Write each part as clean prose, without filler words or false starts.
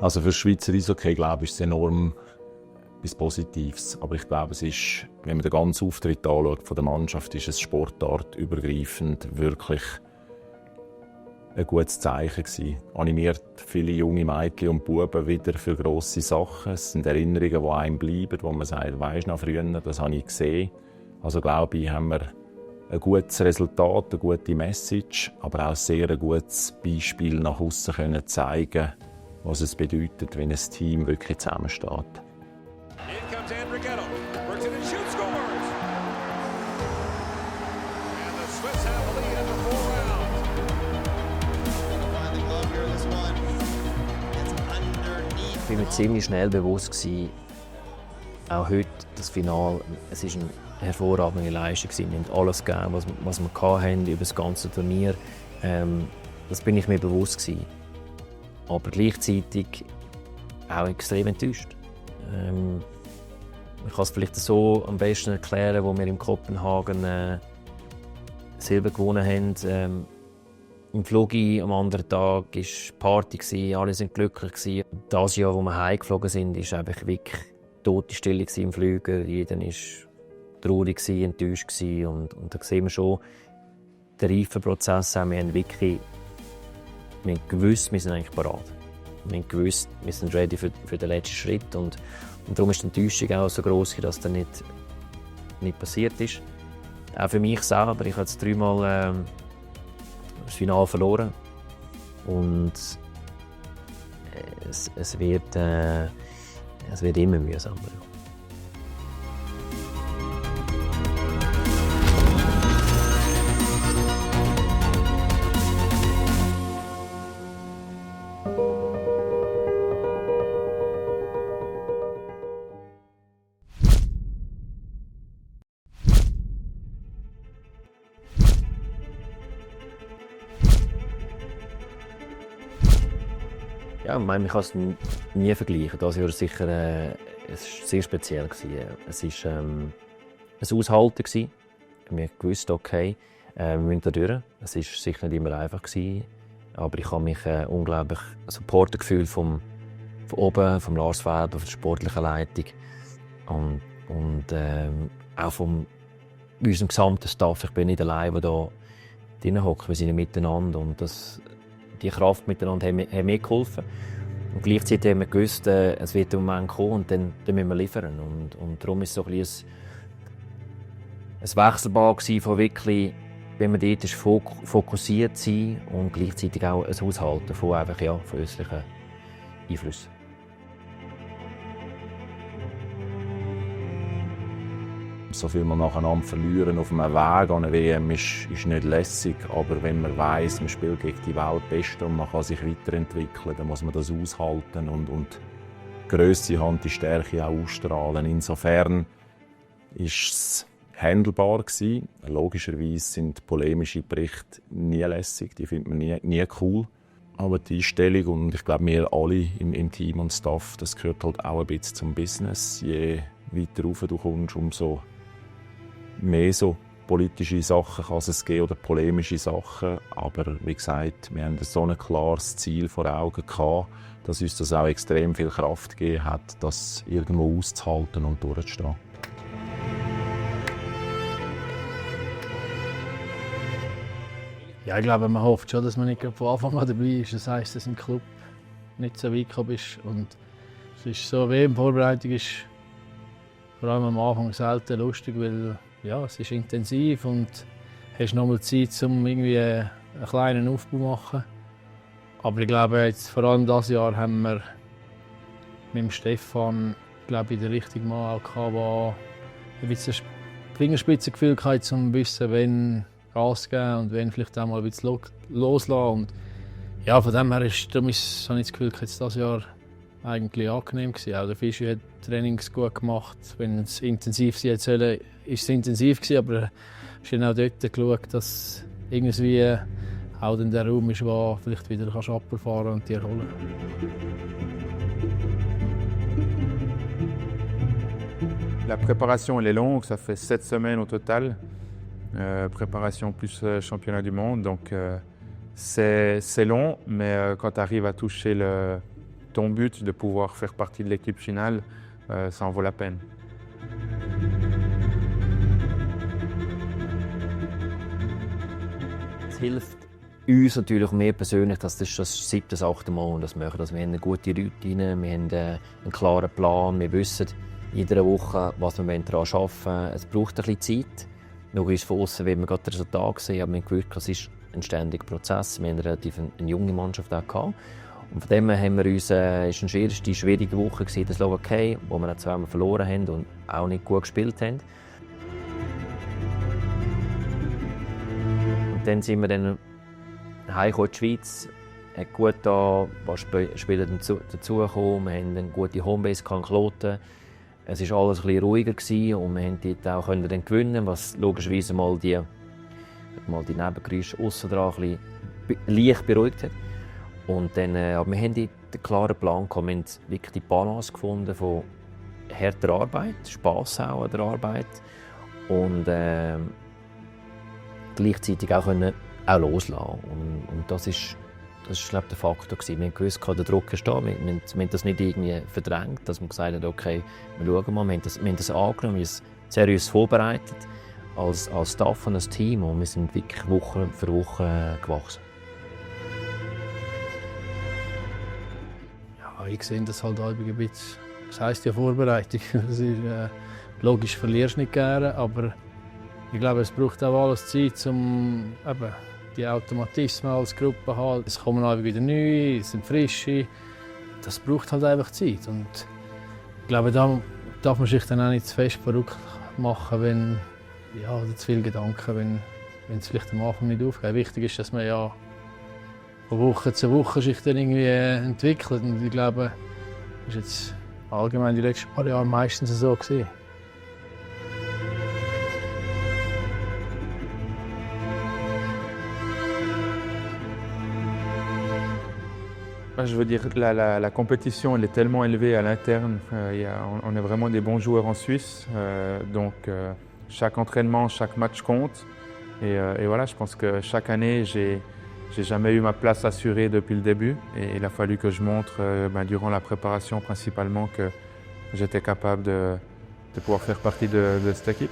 Also für das Schweizer Eishockey, glaube ich, ist es enorm etwas Positives. Aber ich glaube, es ist, wenn man den ganzen Auftritt anschaut von der Mannschaft, ist es sportartübergreifend wirklich ein gutes Zeichen gewesen. Animiert viele junge Mädchen und Buben wieder für grosse Sachen. Es sind Erinnerungen, die einem bleiben, wo man sagt, weisst noch früher, das habe ich gesehen. Also glaube ich, haben wir ein gutes Resultat, eine gute Message, aber auch sehr ein gutes Beispiel nach außen können zeigen, was es bedeutet, wenn ein Team wirklich zusammensteht. In comes Andrighetto, works it and shoots, scores! And the Swiss have the lead after 4 rounds. Ich war mir ziemlich schnell bewusst gewesen, auch heute, das Finale, es ist eine hervorragende Leistung gewesen. Wir haben alles gegeben, was wir hatten, über das ganze Turnier. Das bin ich mir bewusst gewesen. Aber gleichzeitig auch extrem enttäuscht. Ich kann es vielleicht so am besten erklären, wo wir in Kopenhagen Silber gewonnen haben. Im Flug am anderen Tag war Party, alle waren glücklich. Das Jahr, wo wir heimgeflogen sind, war einfach wirklich tote Stille im Flüger. Jeder war traurig, enttäuscht. Und da sehen wir schon den Reifenprozess. Wir haben wirklich gewusst, wir sind eigentlich bereit. Wir haben gewusst, wir sind ready für den letzten Schritt. Und darum ist die Enttäuschung auch so gross, dass das nicht passiert ist. Auch für mich selber. Ich habe jetzt 3-mal das Finale verloren. Und es wird immer mühsamer. Ja, ich meine, man kann es nie vergleichen. Das Jahr war sicher sehr speziell. Es war ein Aushalten. Wir wussten, okay, wir müssen da durch. Es war sicher nicht immer einfach. Aber ich habe mich unglaublich supported gefühlt von oben, vom Lars Feldl, von der sportlichen Leitung und auch von unserem gesamten Staff. Ich bin nicht allein, der da drin hockt. Wir sind miteinander und die Kraft miteinander haben mir geholfen. Und gleichzeitig haben wir gewusst, es wird ein Moment kommen und dann müssen wir liefern. Und darum war es so ein Wechselbad von wirklich, wenn man dort ist, fokussiert sein und gleichzeitig auch ein Aushalten von äußerlichen Einflüssen. So viel man nacheinander verlieren auf einem Weg an einer WM ist nicht lässig. Aber wenn man weiss, man spielt gegen die Weltbesten und man kann sich weiterentwickeln, dann muss man das aushalten und Grösse haben, die Stärke auch ausstrahlen. Insofern war es handelbar gewesen. Logischerweise sind polemische Berichte nie lässig, die findet man nie cool. Aber die Einstellung, und ich glaube, wir alle im Team und Staff, das gehört halt auch ein bisschen zum Business. Je weiter rauf du kommst, umso mehr so politische Sachen kann es geben oder polemische Sachen. Aber wie gesagt, wir haben so ein klares Ziel vor Augen gehabt, dass uns das auch extrem viel Kraft gegeben hat, das irgendwo auszuhalten und durchzustehen. Ja, ich glaube, man hofft schon, dass man nicht von Anfang an dabei ist. Das heisst, dass du im Club nicht so weit gekommen bist. Und es ist so, WM-Vorbereitung ist vor allem am Anfang selten lustig, weil ja, es ist intensiv und du hast noch mal Zeit, um irgendwie einen kleinen Aufbau zu machen. Aber ich glaube, jetzt, vor allem dieses Jahr haben wir mit dem Stefan, glaube ich, den richtigen Mann gehabt, der ein bisschen Fingerspitzengefühl hatte, um zu wissen, wenn Gas geben und wenn vielleicht auch mal ein bisschen loslassen. Und ja, von dem her habe ich das Gefühl, dass dieses Jahr eigentlich angenehm war. Auch der Fischi hat Trainings gut gemacht. Wenn es intensiv sein sollte, ist es intensiv gewesen, aber er hat auch dort geschaut, dass irgendwie auch in der Raum ist, wo vielleicht wieder runterfahren und die erholen. La préparation elle est longue, ça fait 7 semaines au total. Préparation plus championnat du monde, donc c'est long, mais quand tu arrives à toucher ton but de pouvoir faire partie de l'équipe finale, ça en vaut la peine. Es hilft uns natürlich mehr persönlich, dass das ist das 7., 8. Mal, das machen. Also wir haben eine gute Routine, wir haben einen klaren Plan, wir wissen jede Woche, was wir daran arbeiten wollen. Es braucht ein bisschen Zeit. Logisch von außen, wenn wir gerade das Resultat sehen, aber wir haben gewusst, es ist ein ständiger Prozess. Wir haben relativ eine junge Mannschaft auch gehabt. Und von dem her haben wir uns, ist eine schwierige Woche gewesen, das Slowakei, wo wir auch zweimal verloren haben und auch nicht gut gespielt haben. Und dann sind wir dann heimgekommen in die Schweiz, hat gut da ein paar Spieler dazugekommen, wir haben eine gute Homebase in Kloten. Es war alles ein bisschen ruhiger gewesen und wir konnten dort auch dann gewinnen, was logischerweise mal die Nebengeräusche aussen dran ein bisschen leicht beruhigt hat. Und dann, aber wir haben den klaren Plan gehabt, wir haben wirklich die Balance gefunden von harter Arbeit, Spass auch an der Arbeit und gleichzeitig auch loslassen. Und das ist glaube ich, der Faktor gewesen. Wir haben gewusst, der Druck ist da. Wir haben das nicht irgendwie verdrängt, dass wir gesagt haben, okay, wir schauen mal. Wir haben das angenommen, wir haben es seriös vorbereitet als Staff und als Team und wir sind wirklich Woche für Woche gewachsen. Ja, ich sehe das halt ein bisschen. Das heisst ja Vorbereitung. Das ist, logisch verlierst du nicht gerne, aber ich glaube, es braucht auch alles Zeit, um eben die Automatismen als Gruppe zu haben. Es kommen einfach wieder neue, es sind frische. Das braucht halt einfach Zeit. Und ich glaube, da darf man sich dann auch nicht zu fest verrückt machen, wenn oder zu viele Gedanken, wenn es vielleicht am Anfang nicht aufgeht. Wichtig ist, dass man ja von Woche zu Woche sich dann irgendwie entwickelt. Und ich glaube, das ist jetzt allgemein die letzten paar Jahre meistens so gewesen. Je veux dire, la compétition elle est tellement élevée à l'interne. On est vraiment des bons joueurs en Suisse. Donc chaque entraînement, chaque match compte. Et voilà, je pense que chaque année, j'ai jamais eu ma place assurée depuis le début. Et il a fallu que je montre, durant la préparation principalement, que j'étais capable de pouvoir faire partie de cette équipe.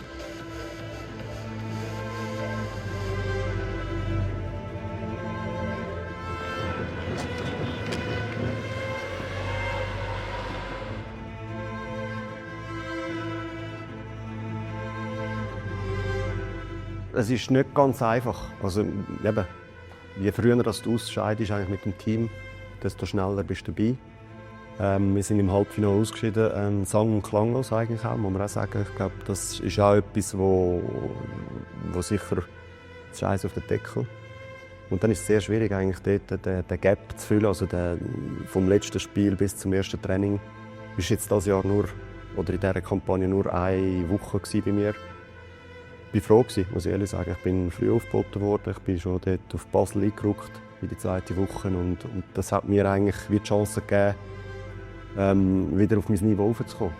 Es ist nicht ganz einfach. Also, eben, je früher du ausscheidest eigentlich mit dem Team, desto schneller bist du dabei. Wir sind im Halbfinale ausgeschieden, sang- und klanglos eigentlich auch, muss man auch sagen. Ich glaube, das ist auch etwas, wo sicher das Scheiß auf den Deckel. Und dann ist es sehr schwierig, eigentlich dort den Gap zu füllen. Also vom letzten Spiel bis zum ersten Training war jetzt dieses Jahr nur, oder in dieser Kampagne nur eine Woche bei mir. Ich war froh, muss ich ehrlich sagen. Ich bin früh aufgeboten worden. Ich bin schon dort auf Basel eingerückt in die zweite Woche. Und das hat mir eigentlich wie die Chance gegeben, wieder auf mein Niveau raufzukommen.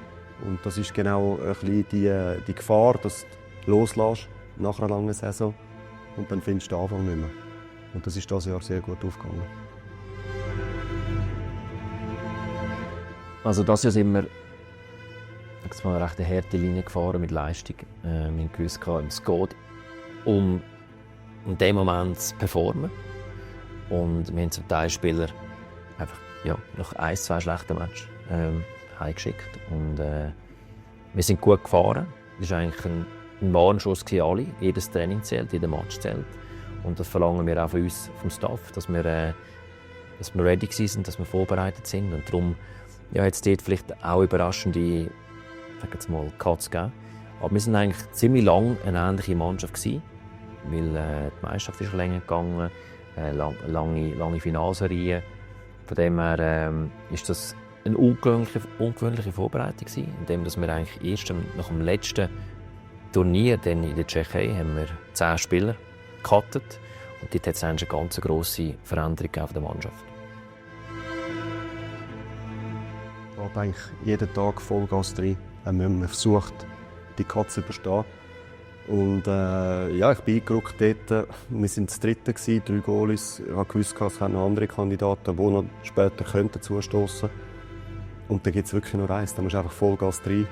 Und das ist genau ein bisschen die Gefahr, dass du loslässt nach einer langen Saison und dann findest du den Anfang nicht mehr. Und das ist dieses Jahr sehr gut aufgegangen. Also das Jahr sind wir eine recht harte Linie gefahren mit Leistung. Wir haben gewusst, es geht um in dem Moment zu performen. Und wir haben zum Teil Spieler einfach nach 1-2 schlechten Matches heimgeschickt. Und wir sind gut gefahren. Das war eigentlich ein Warnschuss für alle. Jedes Training zählt, jeder Match zählt. Und das verlangen wir auch von uns, vom Staff, dass wir ready sind, dass wir vorbereitet sind. Und darum hat es dort vielleicht auch überraschende Cuts gegeben. Aber wir waren eigentlich ziemlich lange eine ähnliche Mannschaft gewesen, weil die Meisterschaft ist länger gegangen, lange Finalserien. Von dem her ist das eine ungewöhnliche Vorbereitung gewesen, indem wir eigentlich erst nach dem letzten Turnier dann in der Tschechei haben wir 10 Spieler gecuttet und dort hat es eine ganz grosse Veränderung auf der Mannschaft. Ich habe eigentlich jeden Tag Vollgas rein. Man versucht, die Katze zu überstehen. Und ja, ich bin eingerückt dort. Wir waren das Dritte, 3 Goalies. Ich wusste, es haben noch andere Kandidaten, die noch später zustoßen könnten. Und da gibt es wirklich nur eins, da musst du einfach Vollgas rein.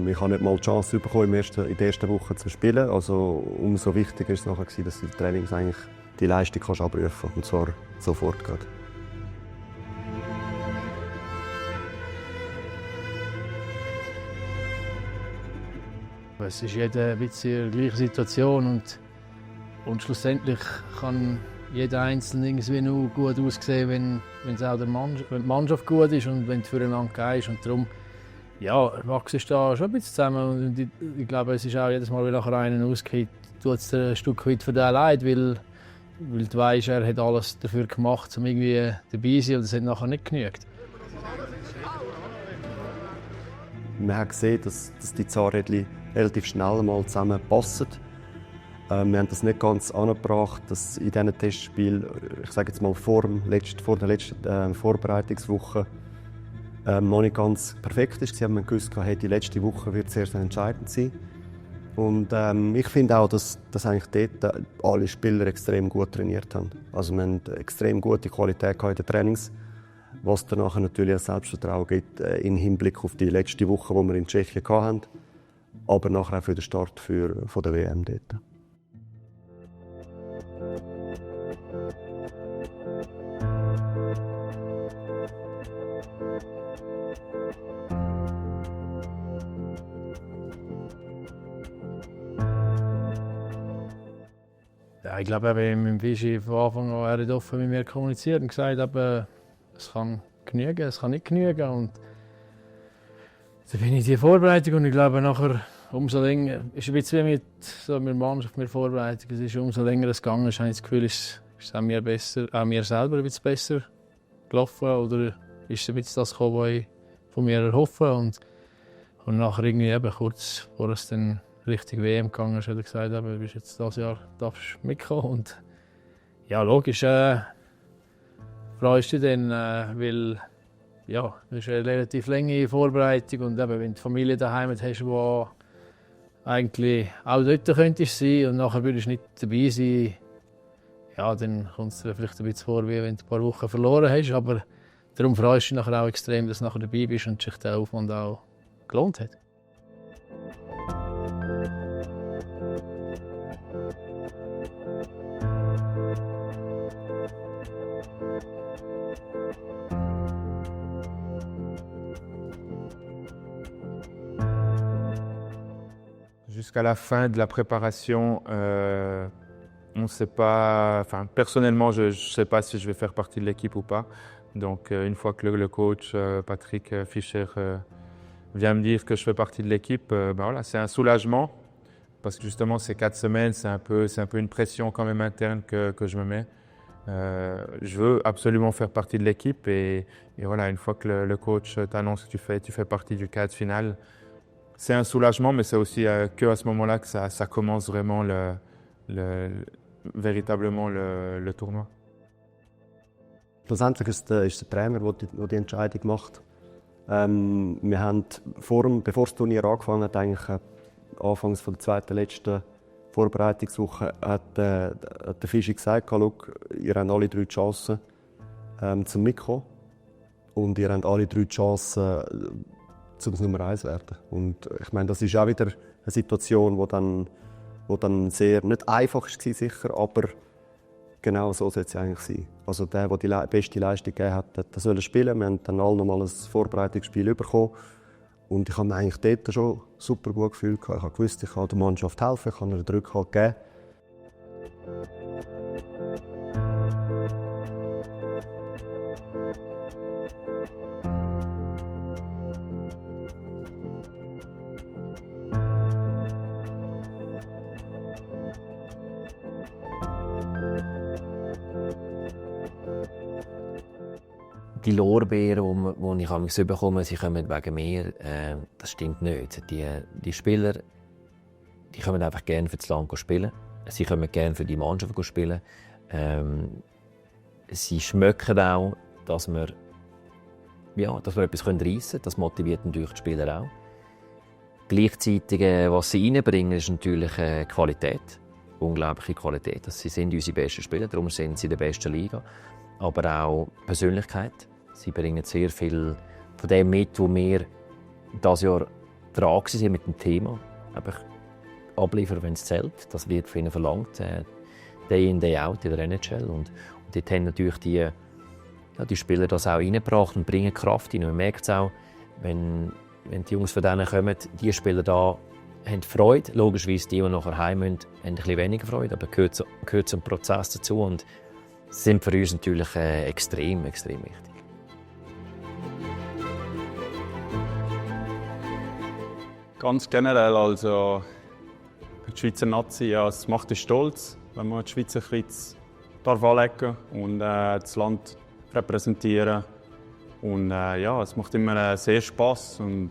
Ich habe nicht mal die Chance bekommen, in der ersten Woche zu spielen. Also umso wichtiger war es nachher, dass du in den Trainings eigentlich die Leistung kannst abrufen kannst. Und zwar sofort gerade. Es ist jeder ein bisschen in der gleichen Situation und schlussendlich kann jeder Einzelne irgendwie nur gut aussehen, wenn die Mannschaft gut ist und wenn du füreinander gehst. Und darum wachst du da schon ein bisschen zusammen. Und ich glaube, es ist auch jedes Mal, wenn nachher einer ausgeht, tut es dir ein Stück weit für den leid, weil du weißt, er hat alles dafür gemacht, um irgendwie dabei zu sein und es hat nachher nicht genügt. Wir haben gesehen, dass die Zahnrädchen relativ schnell mal zusammenpassen. Wir haben das nicht ganz angebracht, dass in diesen Testspielen, ich sage jetzt mal vor der letzten Vorbereitungswoche, noch nicht ganz perfekt ist. Wir haben gewusst, die letzte Woche wird sehr, sehr entscheidend sein. Und ich finde auch, dass eigentlich dort alle Spieler extrem gut trainiert haben. Also wir haben extrem gute Qualität in den Trainings, was danach natürlich ein Selbstvertrauen gibt im Hinblick auf die letzte Woche, die wir in Tschechien hatten, aber nachher auch für den Start von der WM dort. Ja, ich glaube, mit Vichy von Anfang an er hat offen mit mir kommuniziert und gesagt, es kann genügen, es kann nicht genügen. Und dann bin ich in die Vorbereitung und ich glaube, nachher umso länger, ist ein bisschen wie mit der Mannschaft, mit der Vorbereitung, es ist umso länger es gegangen ist, habe ich das Gefühl, ist es auch mir selber ein bisschen besser gelaufen oder ist es ein bisschen das gekommen, was ich von mir erhoffe. Und nachher irgendwie eben kurz vor es dann Richtung WM gegangen ist, hat er gesagt, du bist jetzt dieses Jahr darfst mitkommen. Und ja, logisch, freust du dich dann, weil ja, das ist eine relativ lange Vorbereitung und eben, wenn du die Familie daheim hast, die eigentlich auch dort könntest sein und nachher würdest du nicht dabei sein, ja, dann kommt es dir vielleicht ein bisschen vor, wie wenn du ein paar Wochen verloren hast, aber darum freust du dich nachher auch extrem, dass du nachher dabei bist und sich der Aufwand auch gelohnt hat. Jusqu'à la fin de la préparation, on ne sait pas. Enfin, personnellement, je ne sais pas si je vais faire partie de l'équipe ou pas. Donc, une fois que le coach Patrick Fischer vient me dire que je fais partie de l'équipe, voilà, c'est un soulagement parce que justement ces 4 semaines, c'est un peu une pression quand même interne que je me mets. Je veux absolument faire partie de l'équipe et voilà, une fois que le coach t'annonce que tu fais partie du cadre final. C'est un soulagement, mais c'est aussi qu'à ce moment-là que ça commence vraiment véritablement le tournoi. Schlussendlich ist der Trainer, der die Entscheidung macht. Wir haben bevor das Turnier angefangen hat, eigentlich anfangs von der zweiten, letzten Vorbereitungswoche, hat der Fischi gesagt, ihr habt alle 3 Chancen zum Mitkommen und ihr habt alle 3 Chancen zum Nummer 1 werden. Und ich meine, das ist auch wieder eine Situation, die dann sehr nicht einfach war, sicher, aber genau so sollte es eigentlich sein. Also der die beste Leistung gegeben hat, der soll spielen. Wir haben dann alle noch mal ein Vorbereitungsspiel bekommen. Und ich habe mich eigentlich dort schon super gut gefühlt. Ich habe gewusst, ich kann der Mannschaft helfen, ich kann ihr den Rückhalt geben. Die Lorbeeren, die ich bekomme, sie kommen wegen mir, das stimmt nicht. Die Spieler die kommen einfach gerne für das Land spielen. Sie kommen gerne für die Mannschaft spielen. Sie schmecken auch, dass wir etwas reissen können. Das motiviert natürlich die Spieler auch. Gleichzeitig, was sie reinbringen, ist natürlich Qualität. Unglaubliche Qualität. Sie sind unsere besten Spieler, darum sind sie in der besten Liga. Aber auch Persönlichkeit. Sie bringen sehr viel von dem mit, was wir dieses Jahr dran sind mit dem Thema. Einfach abliefern, wenn es zählt. Das wird von ihnen verlangt. Day in, day out in der NHL. Und dort haben natürlich die Spieler das auch reingebracht und bringen Kraft rein. Man merkt es auch, wenn die Jungs von denen kommen, die Spieler da haben Freude. Logischerweise die nachher heim müssen, haben ein bisschen weniger Freude, aber gehört zum Prozess dazu und sind für uns natürlich extrem wichtig. Ganz generell, also die Schweizer Nazi, ja, es macht uns stolz, wenn man die Schweizer Kreuz anlegen und das Land repräsentieren. Und ja, es macht immer sehr Spass. Und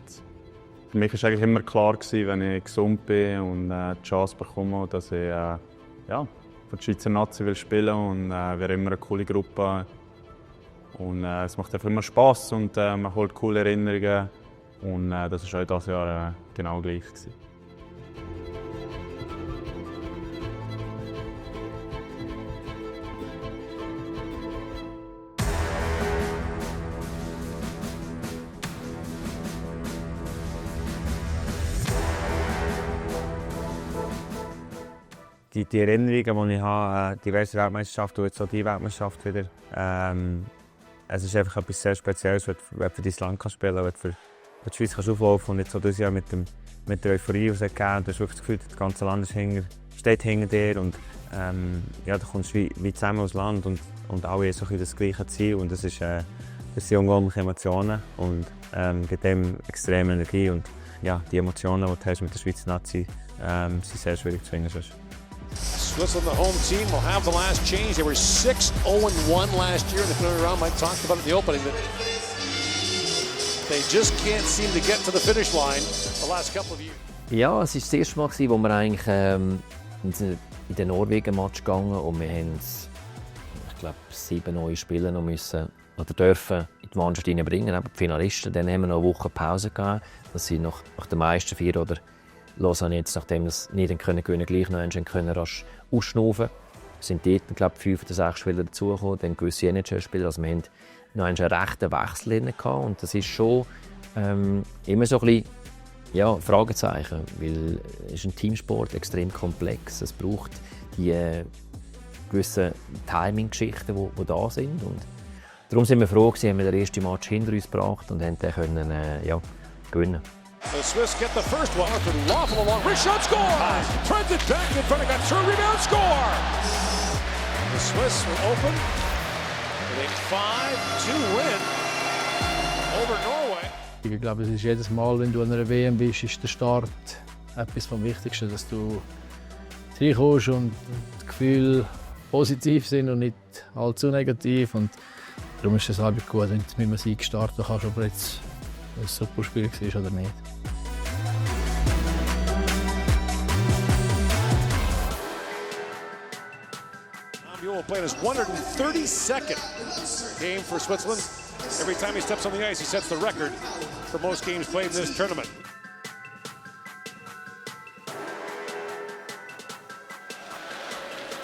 für mich war eigentlich immer klar gewesen, wenn ich gesund bin und die Chance bekomme, dass ich ja, für die Schweizer Nazi will spielen und wir haben immer eine coole Gruppe. Und es macht einfach immer Spass und man holt coole Erinnerungen. Und das war auch dieses Jahr genau gleich gewesen. Die Erinnerungen, die ich habe, diverse Weltmeisterschaften und jetzt auch die Weltmeisterschaft wieder. Es ist einfach etwas sehr Spezielles, wenn du für dein Land spielen kannst, wenn du für die Schweiz auflaufen kannst. Und jetzt auch dieses Jahr mit der Euphorie, die es gegeben hat, du hast wirklich das Gefühl, das ganze Land steht hinter dir. Und ja, du kommst wie zusammen aus Land und alle haben so das gleiche Ziel. Und das sind unglaubliche Emotionen und gibt dem extreme Energie. Und ja, die Emotionen, die du hast mit der Schweizer Nazi, sind sehr schwierig zu finden. Switzerland, the home team, will have the last change. They were 6-0-1 last year in the preliminary round. Mike talked about it in the opening, that they just can't seem to get to the finish line the last couple of years. Ja, es war das erste Mal, wo wir eigentlich in den Norwegen-Match gegangen und wir haben, ich glaube, 7 neue Spieler noch müssen oder dürfen in die Mannschaft hineinbringen, aber die Finalisten. Dann haben wir noch eine Woche Pause gehabt, dass sie nach den meisten 4 oder Lausanne jetzt, nachdem sie nicht gewinnen können, gleich noch rasch ausschnaufen. Es sind dort, glaube ich, 5 oder 6 Spieler dazugekommen, dann gewisse NHL-Spieler. Also wir hatten noch einen rechten Wechsel gehabt und das ist schon immer so ein bisschen Fragezeichen, weil es ist ein Teamsport, extrem komplex. Es braucht die gewissen Timing-Geschichten, die da sind. Und darum sind wir froh, dass wir den ersten Match hinter uns gebracht und haben den gewinnen. The Swiss get the first one. Arthur Raffel along. Rich shot, score! Trends it back in front of got through, rebound, score! The Swiss will open with a 5-2 win over Norway. Ich glaube, es ist jedes Mal, wenn du an einer WM bist, ist der Start etwas vom Wichtigsten, dass du reinkommst und das Gefühl positiv sind und nicht allzu negativ. Und darum ist es halt gut, wenn du mit einem Sieg starten kannst, ob jetzt ein super Spiel war oder nicht. Ambuel played his 132nd game for Switzerland. Every time he steps on the ice, he sets the record for most games played in this tournament.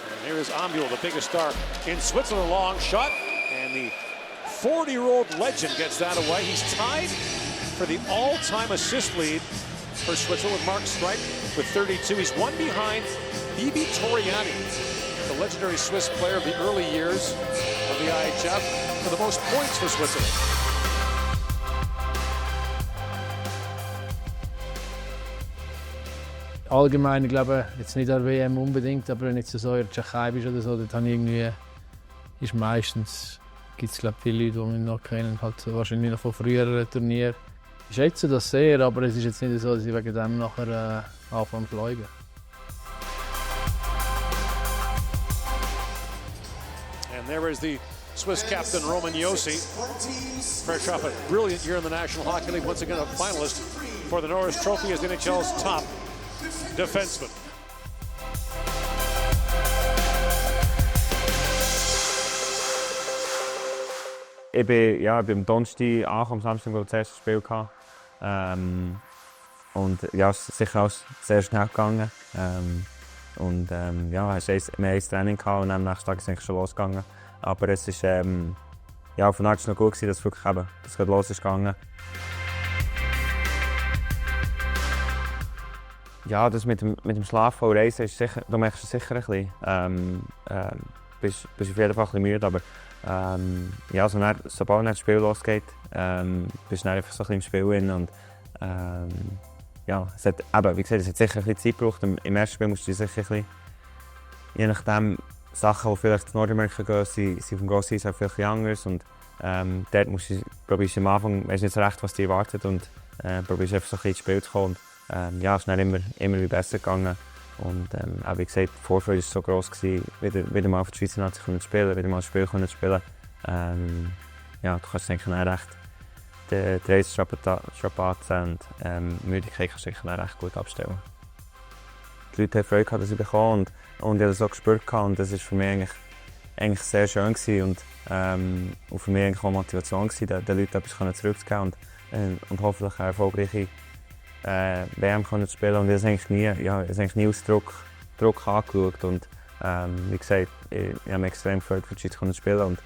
And here is Ambuel, the biggest star in Switzerland. Long shot, and the 40-year-old legend gets that away. He's tied for the all-time assist lead for Switzerland with Mark Stripe with 32. He's one behind Bibi Toriani, the legendary Swiss player of the early years of the IHF, for the most points for Switzerland. Allgemein, ich glaube, jetzt nicht an der WM unbedingt, aber wenn du jetzt so in der Tschechei bist oder so, dann irgendwie ist meistens gibt es viele Leute, die mich noch kennen, halt wahrscheinlich noch von früheren Turnieren. Ich schätze das sehr, aber es ist jetzt nicht so, dass ich wegen dem nachher anfange zu fliegen. And there is the Swiss captain Roman Josi, fresh off a brilliant year in the National Hockey League, once again a finalist for the Norris Trophy as the NHL's top defenseman. Ich bin am Donnerstag angekommen, am Samstag das erste Spiel. Und ja, es ist sicher auch sehr schnell gegangen. Und ja, wir hatten ein Training und am nächsten Tag ist es schon losgegangen. Aber es ist ja, von Anfang an noch gut, dass es wirklich dass es los ist gegangen. Ja, das mit dem Schlafen und Reisen ist sicher, du merkst es sicher ein bisschen. Bist auf jeden Fall ein bisschen müde, aber ja, sobald das Spiel losgeht, bist du einfach so ein bisschen im Spiel drin. Und ja, es hat, wie gesagt, es hat sicher ein bisschen Zeit gebraucht. Im ersten Spiel musst du sicher ein bisschen, je nachdem, Sachen, die vielleicht in Nordamerika gehen, sind vom Go-Season vielleicht anders. Und dort probierst du am Anfang weißt nicht so recht, was dich erwartet, und probierst einfach so ein bisschen ins Spiel zu kommen. Und, ja, es ist dann immer besser gegangen. Und auch wie gesagt, die Vorfreude war so gross, wieder mal auf die Schweizer Nazi zu spielen, wieder mal ein Spiel zu spielen. Ja, du kannst denken, recht die Reisstrapazen und Müdigkeit kannst du recht gut abstellen. Die Leute haben Freude gehabt, dass ich bekomme, und ich habe das auch gespürt, und das war für mich eigentlich sehr schön gewesen, und für mich eigentlich auch Motivation gewesen, den Leuten etwas zurückzugeben und hoffentlich eine erfolgreiche WM zu spielen. Und ich habe es eigentlich nie aus Druck angeschaut, und wie gesagt, ich habe mich extrem gefreut, für die Schweiz zu spielen, und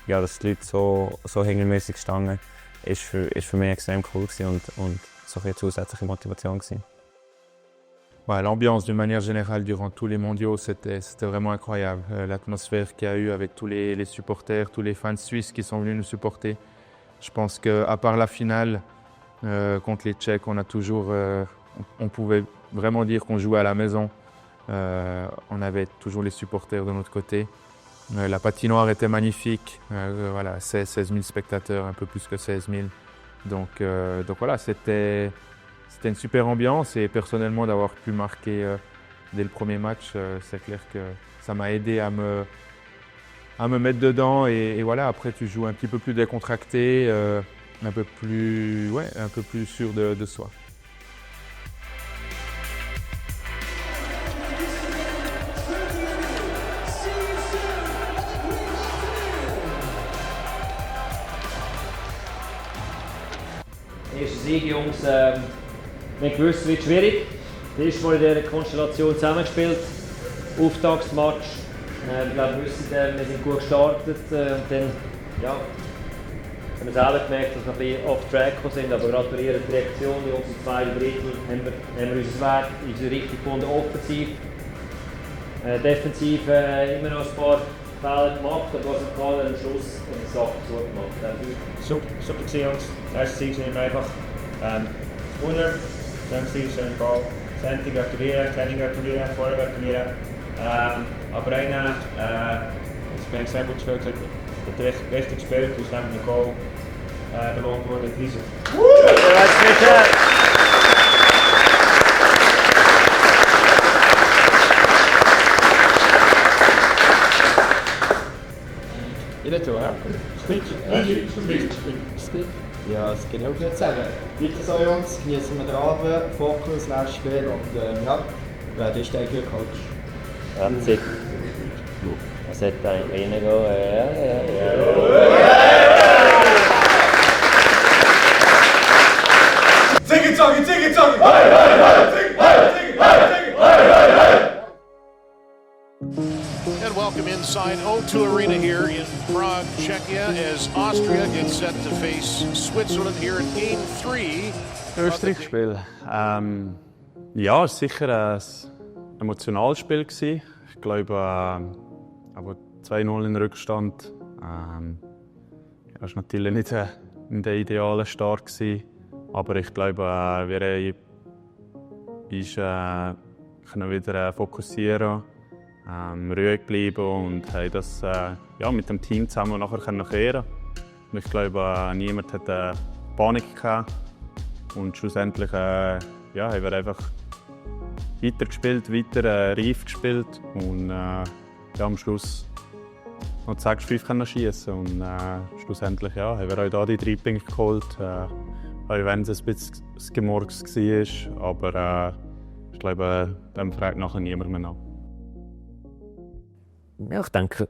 ja, dass die Leute so hintermäßig gestanden ist für mich extrem cool gewesen, und so eine zusätzliche Motivation gewesen. Ouais, l'ambiance d'une manière générale durant tous les mondiaux, c'était vraiment incroyable. L'atmosphère qu'il y a eu avec tous les supporters, tous les fans suisses qui sont venus nous supporter. Je pense qu'à part la finale contre les Tchèques, on pouvait vraiment dire qu'on jouait à la maison. On avait toujours les supporters de notre côté. La patinoire était magnifique. Voilà, 16 000 spectateurs, un peu plus que 16 000. Donc voilà, c'était une super ambiance, et personnellement d'avoir pu marquer dès le premier match, c'est clair que ça m'a aidé à me mettre dedans, et voilà, après tu joues un petit peu plus décontracté, un peu plus sûr de soi. Erster Sieg, Jungs. Wir wussten, es wird schwierig. Das erste Mal in dieser Konstellation zusammengespielt. Auftaktsmatch. Ich glaube, wir sind gut gestartet. Und dann ja, haben wir selber gemerkt, dass wir ein bisschen off-track sind. Aber gratuliere die Reaktion. Die Jungs im zweiten Drittel haben wir unsere Richtung gefunden. Offensiv. Defensiv immer noch ein paar Fehler gemacht. Aber was wir am Schluss die Sache zugemacht. Super gewesen, Jungs. Das erste Sieg sind wir einfach Wunder. Dann siehst du den Ball. Senti gratulieren, Kenny gratulieren, vorher gratulieren. Aber einer, ich bin sehr gut gespielt, hat richtig gespielt, aus dem Goal belohnt worden. Riesen. Ich nicht so, ja? Ja, das kann ich auch nicht sagen. Weiter so, Jungs, genießen wir den Abend, Fokus, nächstes Spiel, und ja, wer ist der Glück halt? That's it. Das hat eigentlich reingehen. Ziggy-zoggy, ziggy-zoggy! Hey, hey, hey! Ziggy, hey, ziggy, hey, ziggy, hey, hey, hey! And welcome inside O2 Arena here in Prague, Czechia, as Austria gets set to face Switzerland here in Game 3. Österreich-Spiel. Ja, es war sicher ein emotionales Spiel. Ich glaube, aber 2-0 in Rückstand. Das war natürlich nicht der ideale Start. Aber ich glaube, wir können wieder fokussieren, ruhig bleiben und haben das ja, mit dem Team zusammen nachher kehren. Ich glaube, niemand hat Panik gehabt. Und schlussendlich ja, haben wir einfach weiter gespielt, weiter reif gespielt und ja, am Schluss noch 6-5 schießen. Und schlussendlich ja, haben wir auch hier die 3 Punkte geholt. Auch wenn es ein bisschen gemurks war, aber ich glaube, dem fragt nachher niemand mehr nach. Ja, ich denke,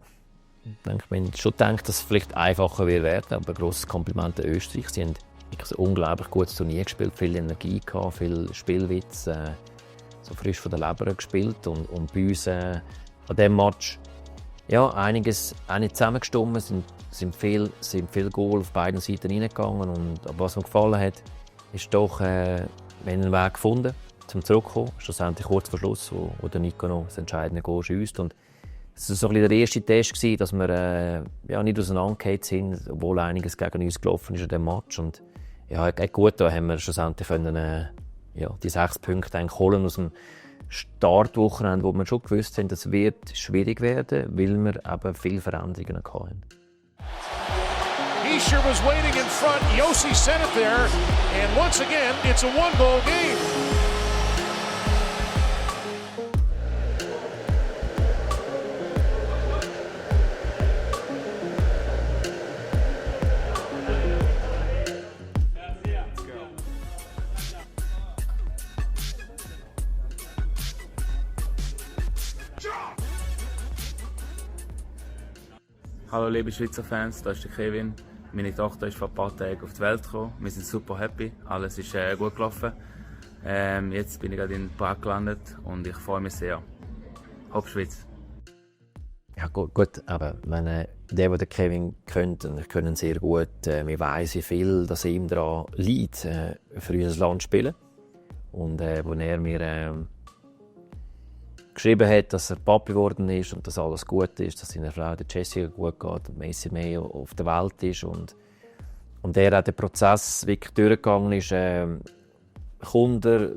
wir haben schon gedacht, dass es vielleicht einfacher wird werden, aber ein grosses Kompliment an Österreich. Sie haben wirklich ein unglaublich gutes Turnier gespielt, viel Energie gehabt, viel Spielwitz, so frisch von der Leber gespielt und bei uns an diesem Match ja, einiges auch nicht zusammengestimmt, sind viel Goal auf beiden Seiten reingegangen und was mir gefallen hat, ist doch, wir haben einen Weg gefunden, zum Zurückkommen, schlussendlich kurz vor Schluss, wo der Nico noch das entscheidende Goal schiesst. Und es war so ein bisschen der erste Test, dass wir ja, nicht auseinandergefallen sind, obwohl einiges gegen uns gelaufen ist in diesem Match. Und ja, gut, da haben wir schlussendlich können, ja, die 6 Punkte eigentlich holen aus dem Startwochenende, wo wir schon gewusst haben, das wird schwierig werden, weil wir eben viele Veränderungen hatten. Hischier was waiting in front. Josi sent it there, and once again, it's a one-goal game. Hallo liebe Schweizer Fans, da ist der Kevin. Meine Tochter ist vor ein paar Tagen auf die Welt gekommen. Wir sind super happy, alles ist gut gelaufen. Jetzt bin ich gerade in Prag gelandet und ich freue mich sehr. Hopp Schweiz! Ja gut, aber der Kevin kennt, und ich kenne ihn sehr gut. Wir weiss, wie viel dass ihm daran liegt, für unser Land zu spielen. Und als er mir geschrieben hat, dass er Papi geworden ist und dass alles gut ist, dass seiner Frau, der Jessica, gut geht und Messi mehr auf der Welt ist. Und er hat den Prozess wirklich durchgegangen ist, kommt er,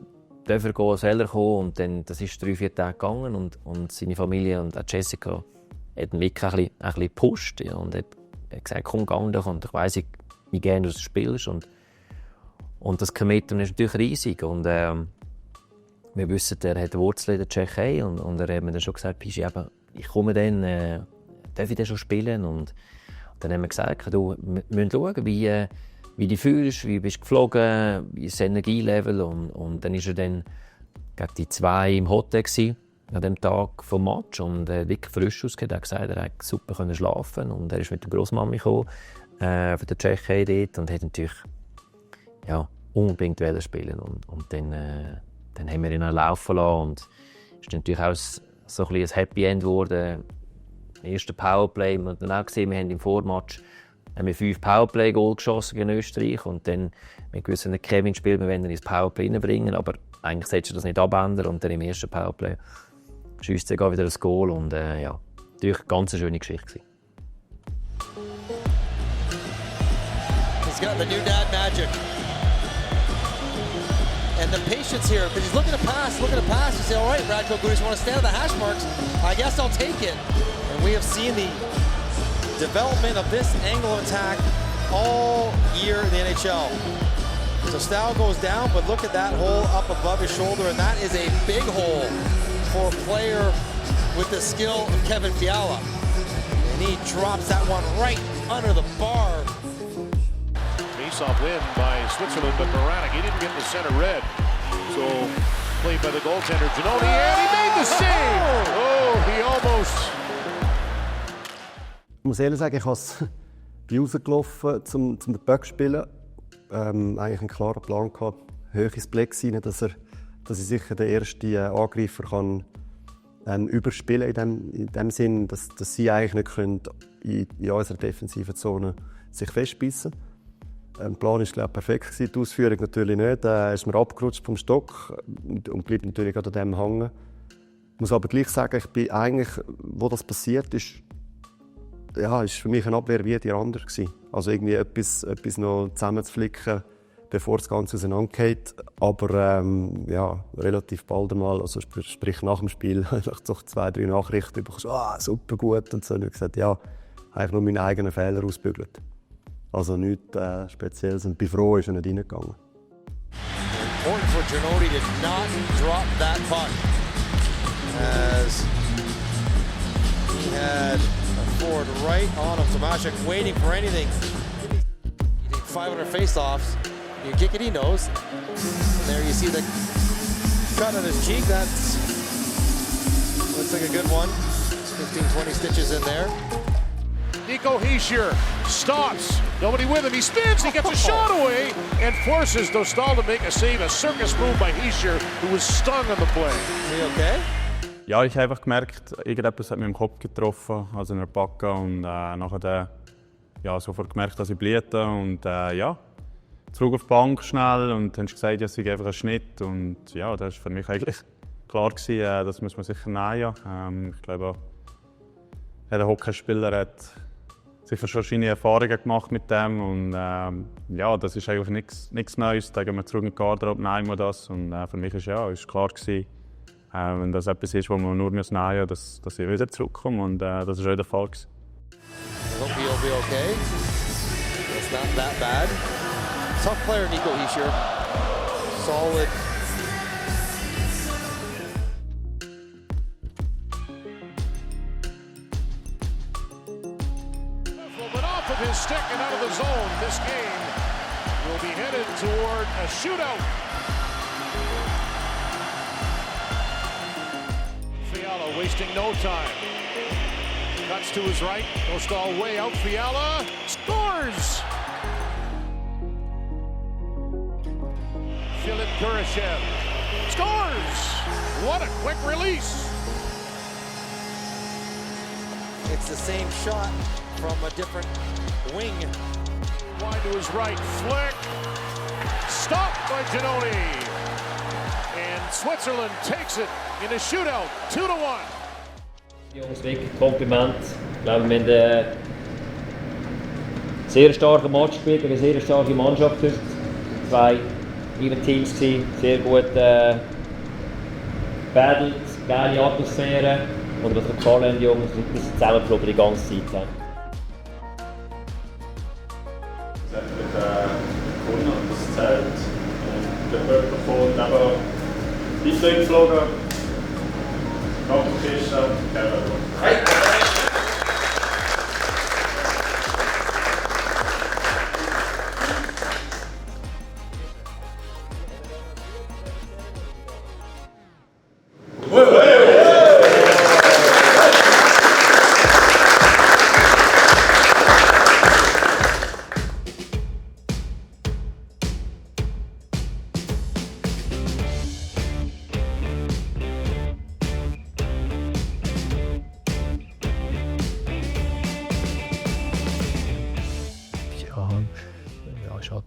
darf er gehen, soll er kommen? Und dann, das ist 3-4 Tage gegangen und seine Familie und auch Jessica hat ihn wirklich ein bisschen gepusht. Ja, und hat gesagt, komm, geh doch. Und ich weiss, wie gerne du spielst. Und das Commitment ist natürlich riesig. Und wir wissen, er hat Wurzeln in der Tschechei und er hat mir dann schon gesagt, Pischi, ich komme dann, darf ich dann schon spielen? Und dann haben wir gesagt, du, wir müssen schauen, wie du fühlst, wie bist du geflogen, wie ist das Energielevel. Und dann war er dann gegen die 2 im Hotel gewesen, an dem Tag vom Match und wirklich frisch ausgesehen. Er hat gesagt, er konnte super schlafen und er ist mit der Großmami gekommen, von der Tschechei dort und hat natürlich ja, unbedingt spielen und dann haben wir ihn auch laufen lassen und es ist natürlich auch so ein Happy End geworden. Das erste Powerplay, wir haben dann auch gesehen, wir haben im Vormatch 5 Powerplay-Goal geschossen gegen Österreich und dann mit gewissen Kevin spielt, wir wollen ihn ins Powerplay reinbringen, aber eigentlich solltest du das nicht abändern und dann im ersten Powerplay schiesst er wieder das Goal und ja, natürlich eine ganz schöne Geschichte. He's got the new dad magic. And the patience here, because he's looking to pass. You say, all right, Radko Gudas, you want to stand at the hash marks? I guess I'll take it. And we have seen the development of this angle of attack all year in the NHL. So Stahl goes down, but look at that hole up above his shoulder, and that is a big hole for a player with the skill of Kevin Fiala. And he drops that one right under the bar. Face-off win by Switzerland, but Baranek, he didn't get the center red. So, played by the goaltender, Giannoni, and he made the save! Oh, he almost... Ich muss ehrlich sagen, ich bin rausgelaufen, um den Puck zu spielen. Eigentlich einen klaren Plan gehabt, hoch ins Black sein, dass ich sicher den ersten Angreifer kann, überspielen in dem Sinn, dass sie eigentlich nicht können in unserer defensiven Zone sich festbeissen. Der Plan war, glaube ich, perfekt, die Ausführung natürlich nicht. Er ist mir abgerutscht vom Stock und bleibt natürlich an dem hängen. Ich muss aber gleich sagen, ich bin eigentlich, wo das passiert ist, ja, ist für mich eine Abwehr wie die andere gewesen. Also irgendwie etwas noch zusammenzuflicken, bevor das Ganze auseinandergeht. Aber ja, relativ bald einmal, also sprich nach dem Spiel, habe ich doch 2-3 Nachrichten bekommen, super gut und so. Und ich habe gesagt, ja, einfach nur meinen eigenen Fehler ausbügelt. Also nichts Spezielles und bin froh, ist er nicht reingegangen. Important for Giannoni to not drop that puck, as he had a forward right on him, Tomaszek waiting for anything. You take 500 face-offs, you kick it, he knows. And there you see the cut on his cheek, that looks like a good one. 15-20 stitches in there. Nico Hischier stops. Nobody with him. He spins. He gets a shot away and forces Dostal to make a save. A circus move by Hischier, who was stung on the play. Is he okay? Ja, ich habe einfach gemerkt, irgendetwas hat mich im Kopf getroffen, also in der Backe. Und nachher ja, sofort gemerkt, dass ich blüte. Und ja, zurück auf die Bank schnell und dann hast gesagt, ja, es sei einfach ein Schnitt. Und ja, das war für mich eigentlich klar gewesen, das muss man sicher nehmen. Ich glaube, jeder Hockeyspieler hat sicher schon seine Erfahrungen gemacht mit dem. Und ja, das ist eigentlich nichts Neues. Da gehen wir zurück in die Garderobe, nehmen wir das. Und für mich ist klar gewesen, wenn das etwas ist, was wir nur nehmen müssen, dass ich wieder zurückkomme. Und das ist auch der Fall gewesen. I hope he'll be okay. It's not that bad. Tough player, Nico Hischier. Solid. But off of his stick and out of the zone, this game will be headed toward a shootout. Fiala wasting no time. Cuts to his right, Dostal way out, Fiala scores! Philip Kurashev scores! What a quick release! It's the same shot from a different wing. Wide to his right, flick, stopped by Giannoni. And Switzerland takes it in a shootout, 2-1. Jungs, wirklich Kompliment. Ich glaube, wir haben einen sehr starken Match gespielt, eine sehr starke Mannschaft heute. 2 Teams gewesen, sehr gut gebattelt, geile Atmosphäre. Und was mir gefallen hat, Jungs, wir sind zusammengeblieben die ganze Zeit. Es hat gewonnen und das zählt. Der Körper von neben die geflogen.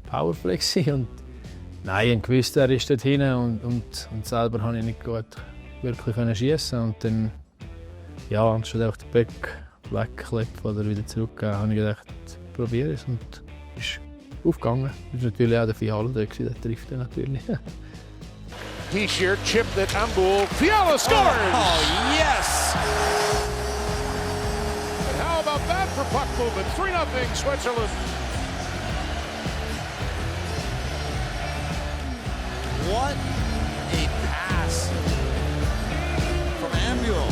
Powerplay und nein, ich wusste, er ist dort hinten und selber konnte ich nicht gut wirklich schießen und dann ja, anstatt einfach den Böck wegklippen oder wieder zurückgeben, habe ich gedacht, probiere es und ist aufgegangen. Das ist natürlich auch der Fiala da, der trifft er natürlich. Hischier chipped at Ambul. Fiala scores! Oh, yes! And how about that for puck movement? 3-0 Switzerland. What a pass from Ambul.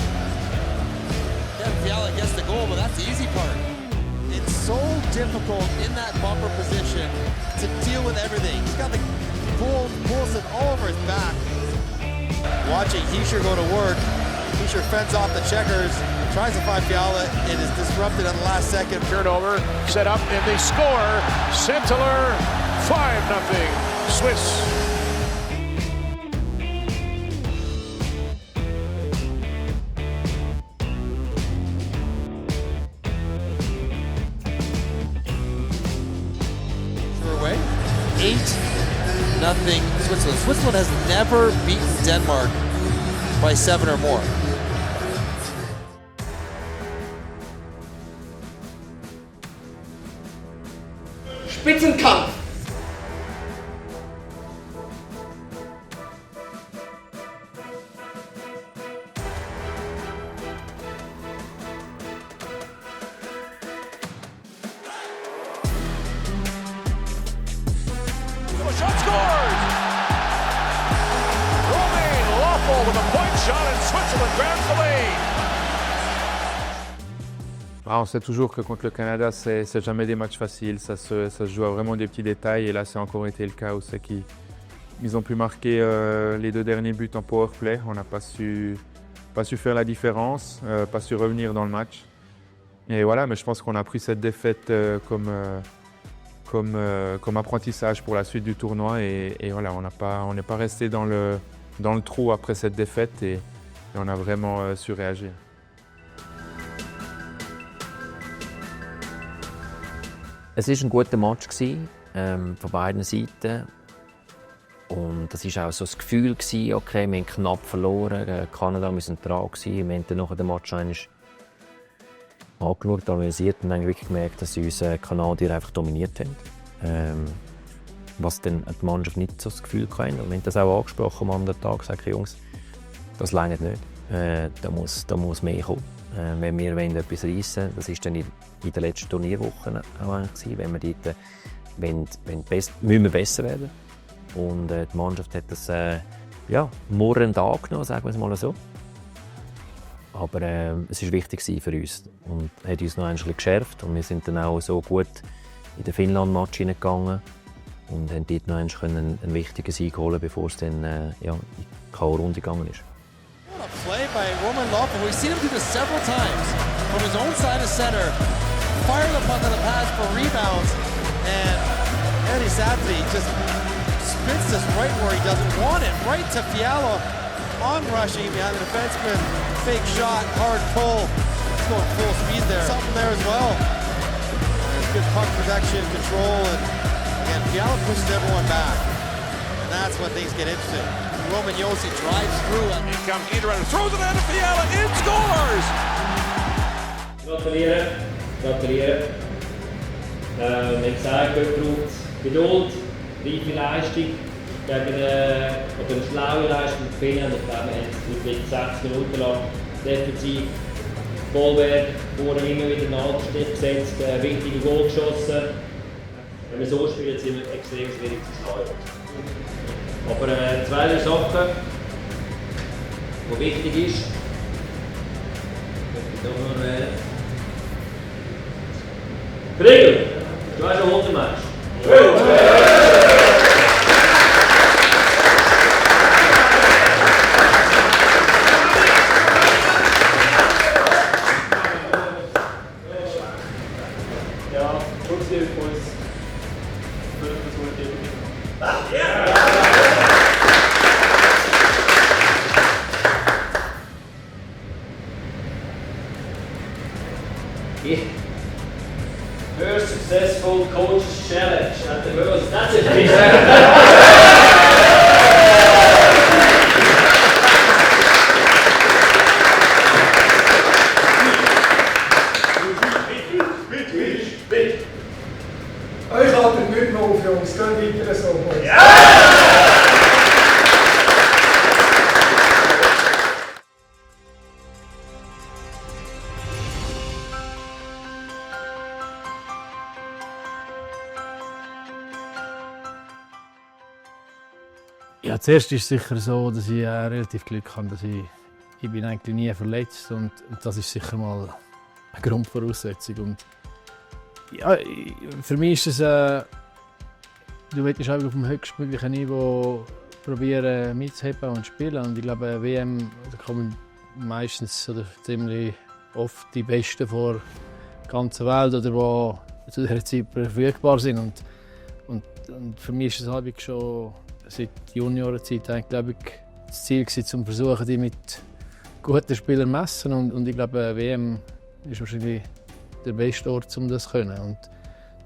Yeah, Fiala gets the goal, but that's the easy part. It's so difficult in that bumper position to deal with everything. He's got the pulls it all over his back. Watching Hischier go to work. Hischier fends off the checkers, tries to find Fiala. It is disrupted on the last second. Turnover, set up, and they score. Centeler, 5-0 Swiss. Away. 8-0 Switzerland. Switzerland has never beaten Denmark by 7 or more. Spitzenkampf. Shot scores! Romain Loffel with a point shot and Switzerland grabs the lead. On sait toujours que contre le Canada, c'est jamais des matchs faciles. Ça se joue à vraiment des petits détails. Et là, c'est encore été le cas où c'est qu'ils ont pu marquer les 2 derniers buts en power play. On n'a pas su faire la différence, pas su revenir dans le match. Et voilà, mais je pense qu'on a pris cette défaite comme apprentissage pour la suite du tournoi. Et voilà, on n'est pas resté dans le trou après cette défaite et on a vraiment su réagir. Es war ein guter Match von beiden Seiten. Und das war auch so das Gefühl, okay, wir haben knapp verloren. Kanada, wir waren dran. Wir haben dann nach dem Match angeschaut, analysiert und haben wirklich gemerkt, dass uns Kanadier einfach dominiert haben. Was dann die Mannschaft nicht so das Gefühl hatte. Und wir haben das auch angesprochen am anderen Tag, gesagt, Jungs, das reicht nicht. Da muss mehr kommen. Wenn wir etwas reissen wollen, das war dann in der letzten Turnierwoche auch eigentlich, wenn wir dort müssen wir besser werden. Und die Mannschaft hat das murrend angenommen, sagen wir es mal so. Aber es war wichtig für uns und hat uns noch ein bisschen geschärft. Und wir sind dann auch so gut in den Finnland-Match hineingegangen und haben dort noch einen wichtigen Sieg holen, bevor es dann in die K.O.-Runde gegangen ist. What a play by Roman Lopez. We've seen him do this several times from his own side of center. Fire the puck on the pass for rebounds, and Eddie Safdie just spits this right where he doesn't want it, right to Fiala. On-rushing behind the defenseman, fake shot, hard pull. He's going full speed there. Something there as well. There's good puck protection, control, and again, Fiala pushes everyone back. And that's when things get interesting. Roman Josi drives through. In comes Niederreiter, throws it out of Fiala, in scores! Gratulieren. Wir haben gesagt, dort braucht es Geduld, reife Leistung. Gegen eine schlaue Leistung zu finden. Ich glaube, wir haben 6 Minuten lang defensiv Vollwerk, vorne immer wieder einen Anstieg gesetzt, wichtige Goal geschossen. Wenn wir so spielen, sind wir extrem schwierig zu schlagen. Aber 2 Sachen, die wichtig ist. Kriegel, du hast einen Hundematch. First successful coach's challenge at the World. That's it. Ich halte nicht mehr auf, Jungs. Geht weiter so. Ja, zuerst ist es sicher so, dass ich relativ Glück habe, dass ich bin eigentlich nie verletzt und das ist sicher mal eine Grundvoraussetzung. Und ja, für mich ist es, du willst einfach auf dem höchstmöglichen Niveau probieren mitzuheben und spielen. Und ich glaube, WM, da kommen meistens oder ziemlich oft die Besten vor der ganzen Welt oder die zu dieser Zeit verfügbar sind. Und für mich ist es halt schon seit Juniorenzeit eigentlich, glaube ich, das Ziel gewesen, zu versuchen, die mit guten Spielern zu messen. Und ich glaube, WM ist wahrscheinlich der beste Ort, um das zu können. Und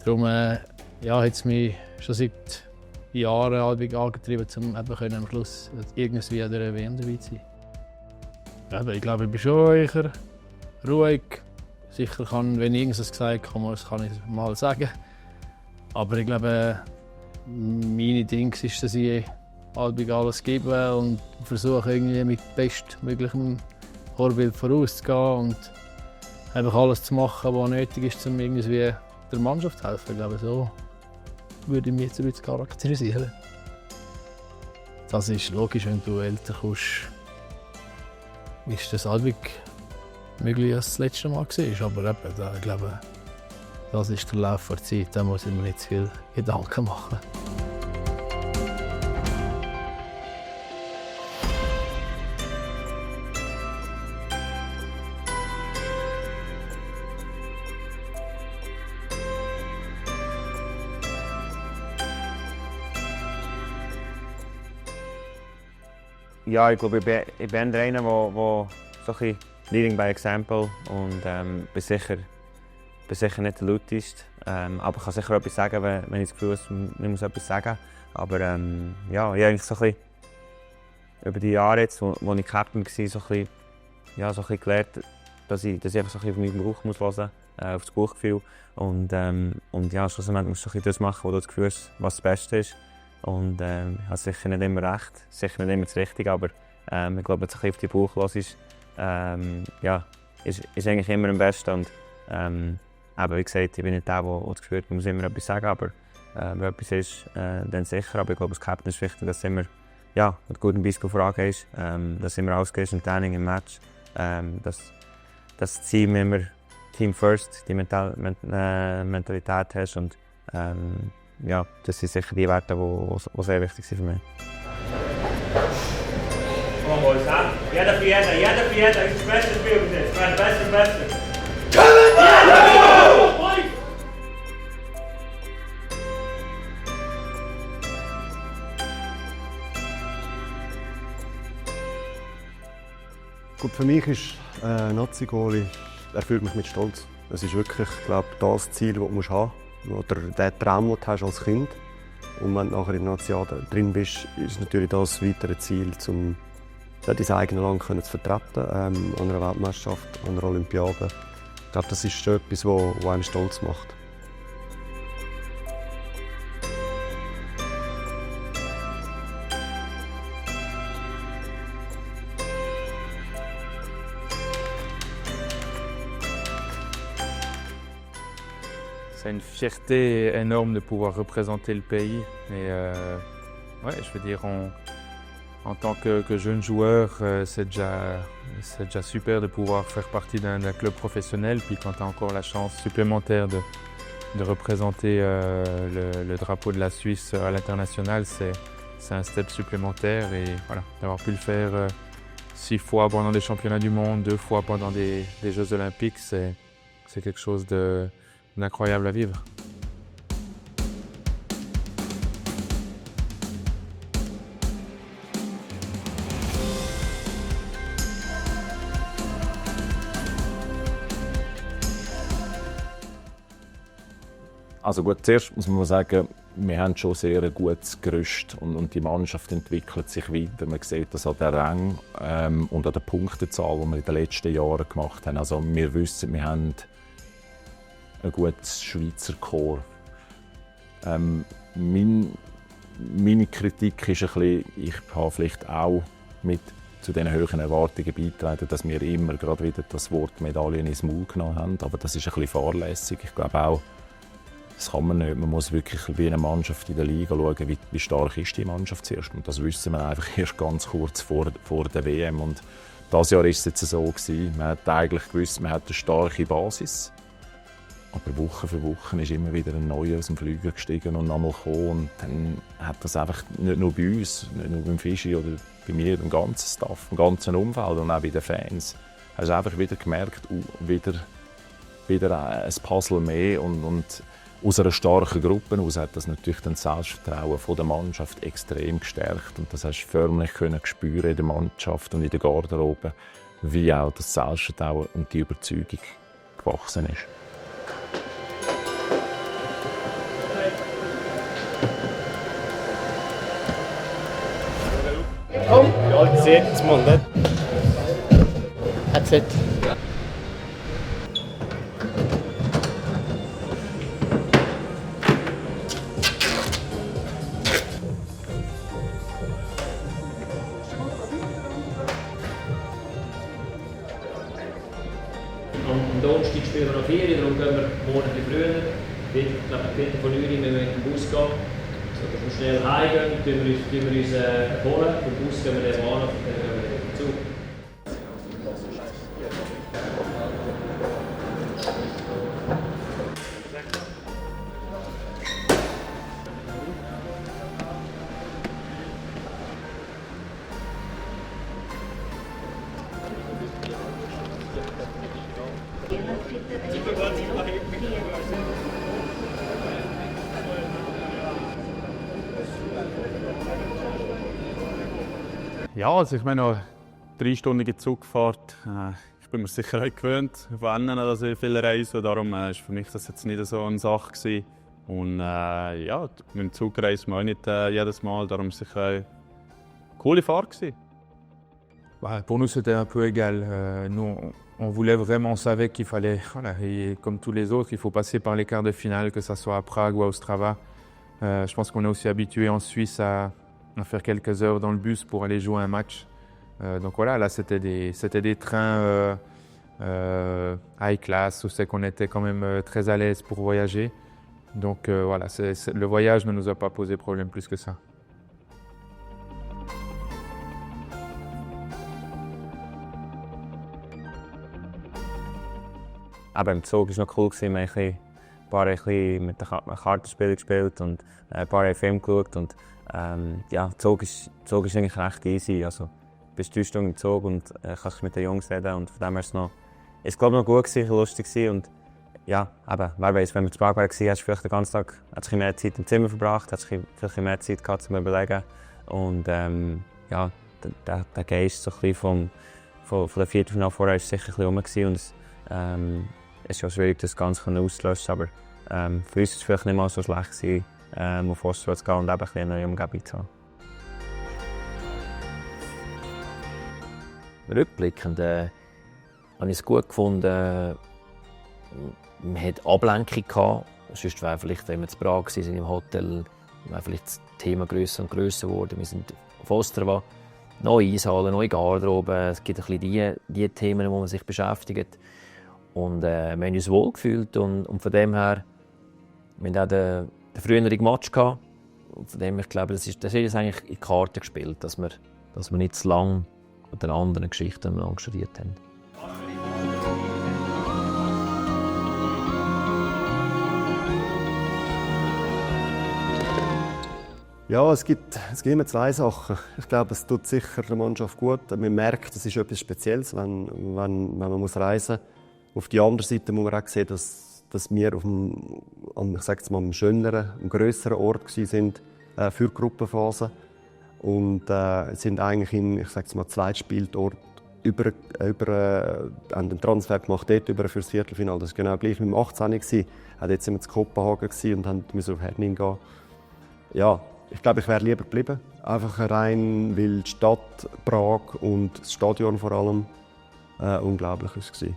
darum hat es mich schon seit Jahren angetrieben, um am Schluss irgendwie an der WM dabei zu sein. Ja, ich glaube, ich bin schon eher ruhig. Sicher kann, wenn ich irgendwas gesagt habe, kann ich mal sagen. Aber ich glaube, meine Ding ist, dass ich alles gebe und versuche, irgendwie mit bestmöglichem Vorbild vorauszugehen und einfach alles zu machen, was nötig ist, um irgendwie der Mannschaft zu helfen. Ich glaube, so würde ich mich jetzt ein bisschen charakterisieren. Das ist logisch, wenn du älter kommst, ist das halbwegs möglich, als das letzte Mal war. Aber eben, ich glaube, das ist der Lauf der Zeit, da muss ich mir nicht zu viel Gedanken machen. Ja, ich glaube, ich bin einer, der so ein bisschen leading by example und bin sicher nicht der Lauteste. Aber ich kann sicher etwas sagen, wenn ich das Gefühl habe, ich muss etwas sagen. Aber ja, ich habe eigentlich so ein bisschen über die Jahre jetzt, wo ich Captain war, so ein bisschen gelernt, dass ich einfach so ein bisschen auf meinen Bauch muss hören muss, auf das Bauchgefühl. Und ja, schlussendlich musst du so ein bisschen das machen, wo du das Gefühl hast, was das Beste ist. Und ich habe sicher nicht immer recht, sicher nicht immer das Richtige, aber ich glaube, wenn du ein bisschen auf die Bauch hörst, ja, ist eigentlich immer am besten. Und wie gesagt, ich bin nicht der das Gefühl hat, man muss immer etwas sagen, aber wenn etwas ist, dann sicher. Aber ich glaube, als Captain ist wichtig, dass du immer mit gutem Beispiel vorangehst, dass du immer ausgehst im Training, im Match, dass das Team immer Team First, die Mentalität hast. Und das sind sicher die Werte, die sehr wichtig sind für mich. Komm, Boys, jeder für jeden, das ist das beste Spiel bis jetzt, das beste. Gut, für mich ist Nazi-Goalie, erfüllt mich mit Stolz. Es ist wirklich, glaube ich, das Ziel, das du haben musst, oder der Traum, den du hast als Kind. Und wenn du nachher in der Nazi drin bist, ist natürlich das weitere Ziel, um dein eigenes Land zu vertreten, an einer Weltmeisterschaft, an einer Olympiade. Ich glaube, das ist schon etwas, was einem stolz macht. C'est une fierté énorme de pouvoir représenter le pays. Et je veux dire, en tant que jeune joueur, c'est déjà super de pouvoir faire partie d'un club professionnel. Puis quand tu as encore la chance supplémentaire de représenter le drapeau de la Suisse à l'international, c'est un step supplémentaire. Et voilà, d'avoir pu le faire 6 fois pendant les championnats du monde, 2 fois pendant des Jeux olympiques, c'est quelque chose d'incroyable à vivre. Also gut, zuerst muss man sagen, wir haben schon sehr ein gutes Gerüst und die Mannschaft entwickelt sich weiter. Man sieht das an der Rang und an der Punktezahl, die wir in den letzten Jahren gemacht haben. Also wir wissen, wir haben ein gutes Schweizer Chor. Meine Kritik ist ein bisschen, ich habe vielleicht auch mit zu diesen hohen Erwartungen beitragen, dass wir immer gerade wieder das Wort Medaillen ins Maul genommen haben. Aber das ist ein bisschen fahrlässig. Ich glaube auch, das kann man nicht. Man muss wirklich wie eine Mannschaft in der Liga schauen, wie stark ist die Mannschaft zuerst. Und das wissen wir einfach erst ganz kurz vor der WM. Und dieses Jahr war es jetzt so gewesen. Man hat eigentlich gewusst, man hat eine starke Basis. Aber Woche für Woche ist immer wieder ein Neuer aus dem Flüger gestiegen und einmal gekommen. Und dann hat das einfach nicht nur bei uns, nicht nur beim Fischi oder bei mir, beim ganzen Staff, im ganzen Umfeld und auch bei den Fans, hast du einfach wieder gemerkt, wieder ein Puzzle mehr. Und aus einer starken Gruppe heraus hat das natürlich das Selbstvertrauen der Mannschaft extrem gestärkt. Und das hast du förmlich spüren in der Mannschaft und in der Garderobe, wie auch das Selbstvertrauen und die Überzeugung gewachsen ist. Komm! Ja, das sieht es mal nicht. That's it. Am Donnerstag spielen wir noch 4, darum gehen wir morgen früher. Ich glaube, Peter von Uri, wir mit dem Bus gehen. So, dass wir schnell heimgehen, tun wir uns holen. Vom Bus gehen wir dann an und dann gehen wir wieder Zug. Ja, also ich meine, noch 3-stündige Zugfahrt. Ich bin mir sicher auch gewöhnt, auf Rennen, dass ich viel reise. Darum war für mich das jetzt nicht so eine Sache gewesen. Und ja, mit dem Zug reisen wir auch nicht jedes Mal. Darum war es sicher eine coole Fahrt gewesen. Pour nous, c'était un peu égal. Nous, on voulait vraiment, on savait qu'il fallait, voilà, et comme tous les autres, il faut passer par les quarts de finale, que ce soit à Prague ou à Ostrava. Je pense qu'on est aussi habitué en Suisse à faire quelques heures dans le bus pour aller jouer un match. Donc voilà, là c'était des trains high class, où c'est qu'on était quand même très à l'aise pour voyager. Donc voilà, le voyage ne nous a pas posé problème plus que ça. Aber im Zug war noch cool. Wir haben ein paar mit den Kartenspielen gespielt und ein paar Filme geschaut. Und, ja, der Zug ist eigentlich recht easy. Also, du bist 3 Stunden im Zug und kannst mit den Jungs reden. Und von dem her war es noch gut gewesen, lustig gewesen. Und ja, eben, wer weiß, wenn wir zu Prag waren, hättest du vielleicht den ganzen Tag mehr Zeit im Zimmer verbracht, hättest du vielleicht mehr Zeit gehabt, zum Überlegen. Und ja, der Geist so ein bisschen von der Viertelfinale vorher war sicher ein bisschen rum. Und es ist ja schwierig, das Ganze auszulöschen, aber für uns war es vielleicht nicht mal so schlecht, auf Ostrava zu gehen und eben eine neue Umgebung zu haben. Rückblickend habe ich es gut gefunden. Man hatte Ablenkung. Sonst wäre vielleicht, wenn wir in Prag waren, im Hotel, wäre vielleicht das Thema grösser und grösser geworden. Wir sind auf Ostrava, neue Eishallen, neue Garderobe. Es gibt ein bisschen die Themen, wo man sich beschäftigt. Und wir haben uns wohl gefühlt und von dem her, wir hatten auch den früheren Match gehabt. Und von dem her, ich glaube, das ist jetzt eigentlich in die Karte gespielt, dass wir nicht zu lange an den anderen Geschichten studiert haben. Ja, es gibt immer 2 Sachen. Ich glaube, es tut sicher der Mannschaft gut. Man merkt, es ist etwas Spezielles, wenn man reisen muss. Auf der anderen Seite muss man auch sehen, dass wir auf einem schöneren, grösseren Ort waren für die Gruppenphase. Und sind eigentlich in, Zweitspielort haben den Transfer gemacht dort für das Viertelfinale. Das war genau gleich mit dem 18. Jetzt sind wir in Kopenhagen und mussten auf Herning gehen. Ja, ich glaube, ich wäre lieber geblieben. Einfach rein, weil die Stadt Prag und das Stadion vor allem unglaublich war.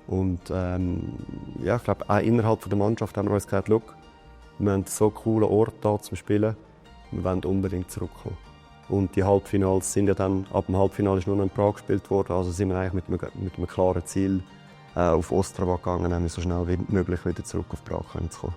Und ja, ich glaube, auch innerhalb der Mannschaft haben wir uns gesagt, wir haben so einen coolen Ort hier zum Spielen, wir wollen unbedingt zurückkommen. Und die Halbfinals sind ja dann, ab dem Halbfinale ist nur noch in Prag gespielt worden, also sind wir eigentlich mit einem klaren Ziel auf Ostrava gegangen, haben wir so schnell wie möglich wieder zurück auf Prag zu kommen.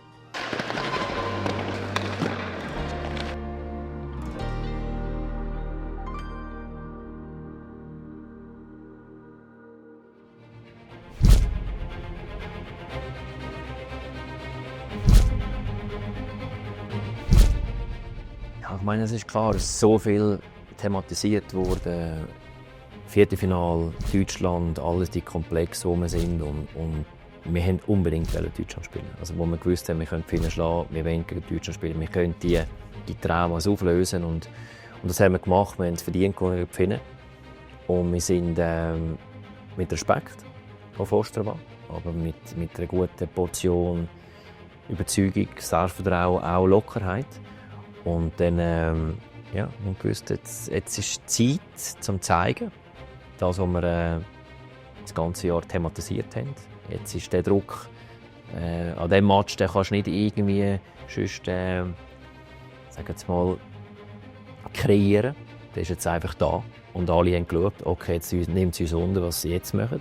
Ich meine, es ist klar, es ist so viel thematisiert wurde. Viertelfinale, Deutschland, alles die Komplexe, wo wir sind. Und wir wollten unbedingt Deutschland spielen. Also, wo wir gewusst haben, wir können Finnen schlagen, wir wollen gegen Deutschland spielen, wir können die Trauma auflösen. Und das haben wir gemacht, wir haben es verdient gegen die Finnen. Und wir sind mit Respekt auf Ostrava, aber mit einer guten Portion Überzeugung, Selbstvertrauen, auch Lockerheit. Und dann ja, wir gewusst, jetzt ist Zeit zum zeigen, das, was wir das ganze Jahr thematisiert haben. Jetzt ist der Druck an diesem Match, den kannst du nicht irgendwie sonst, sagen wir mal, kreieren. Der ist jetzt einfach da. Und alle haben geschaut, okay, jetzt nimmt es uns unter, was sie jetzt machen.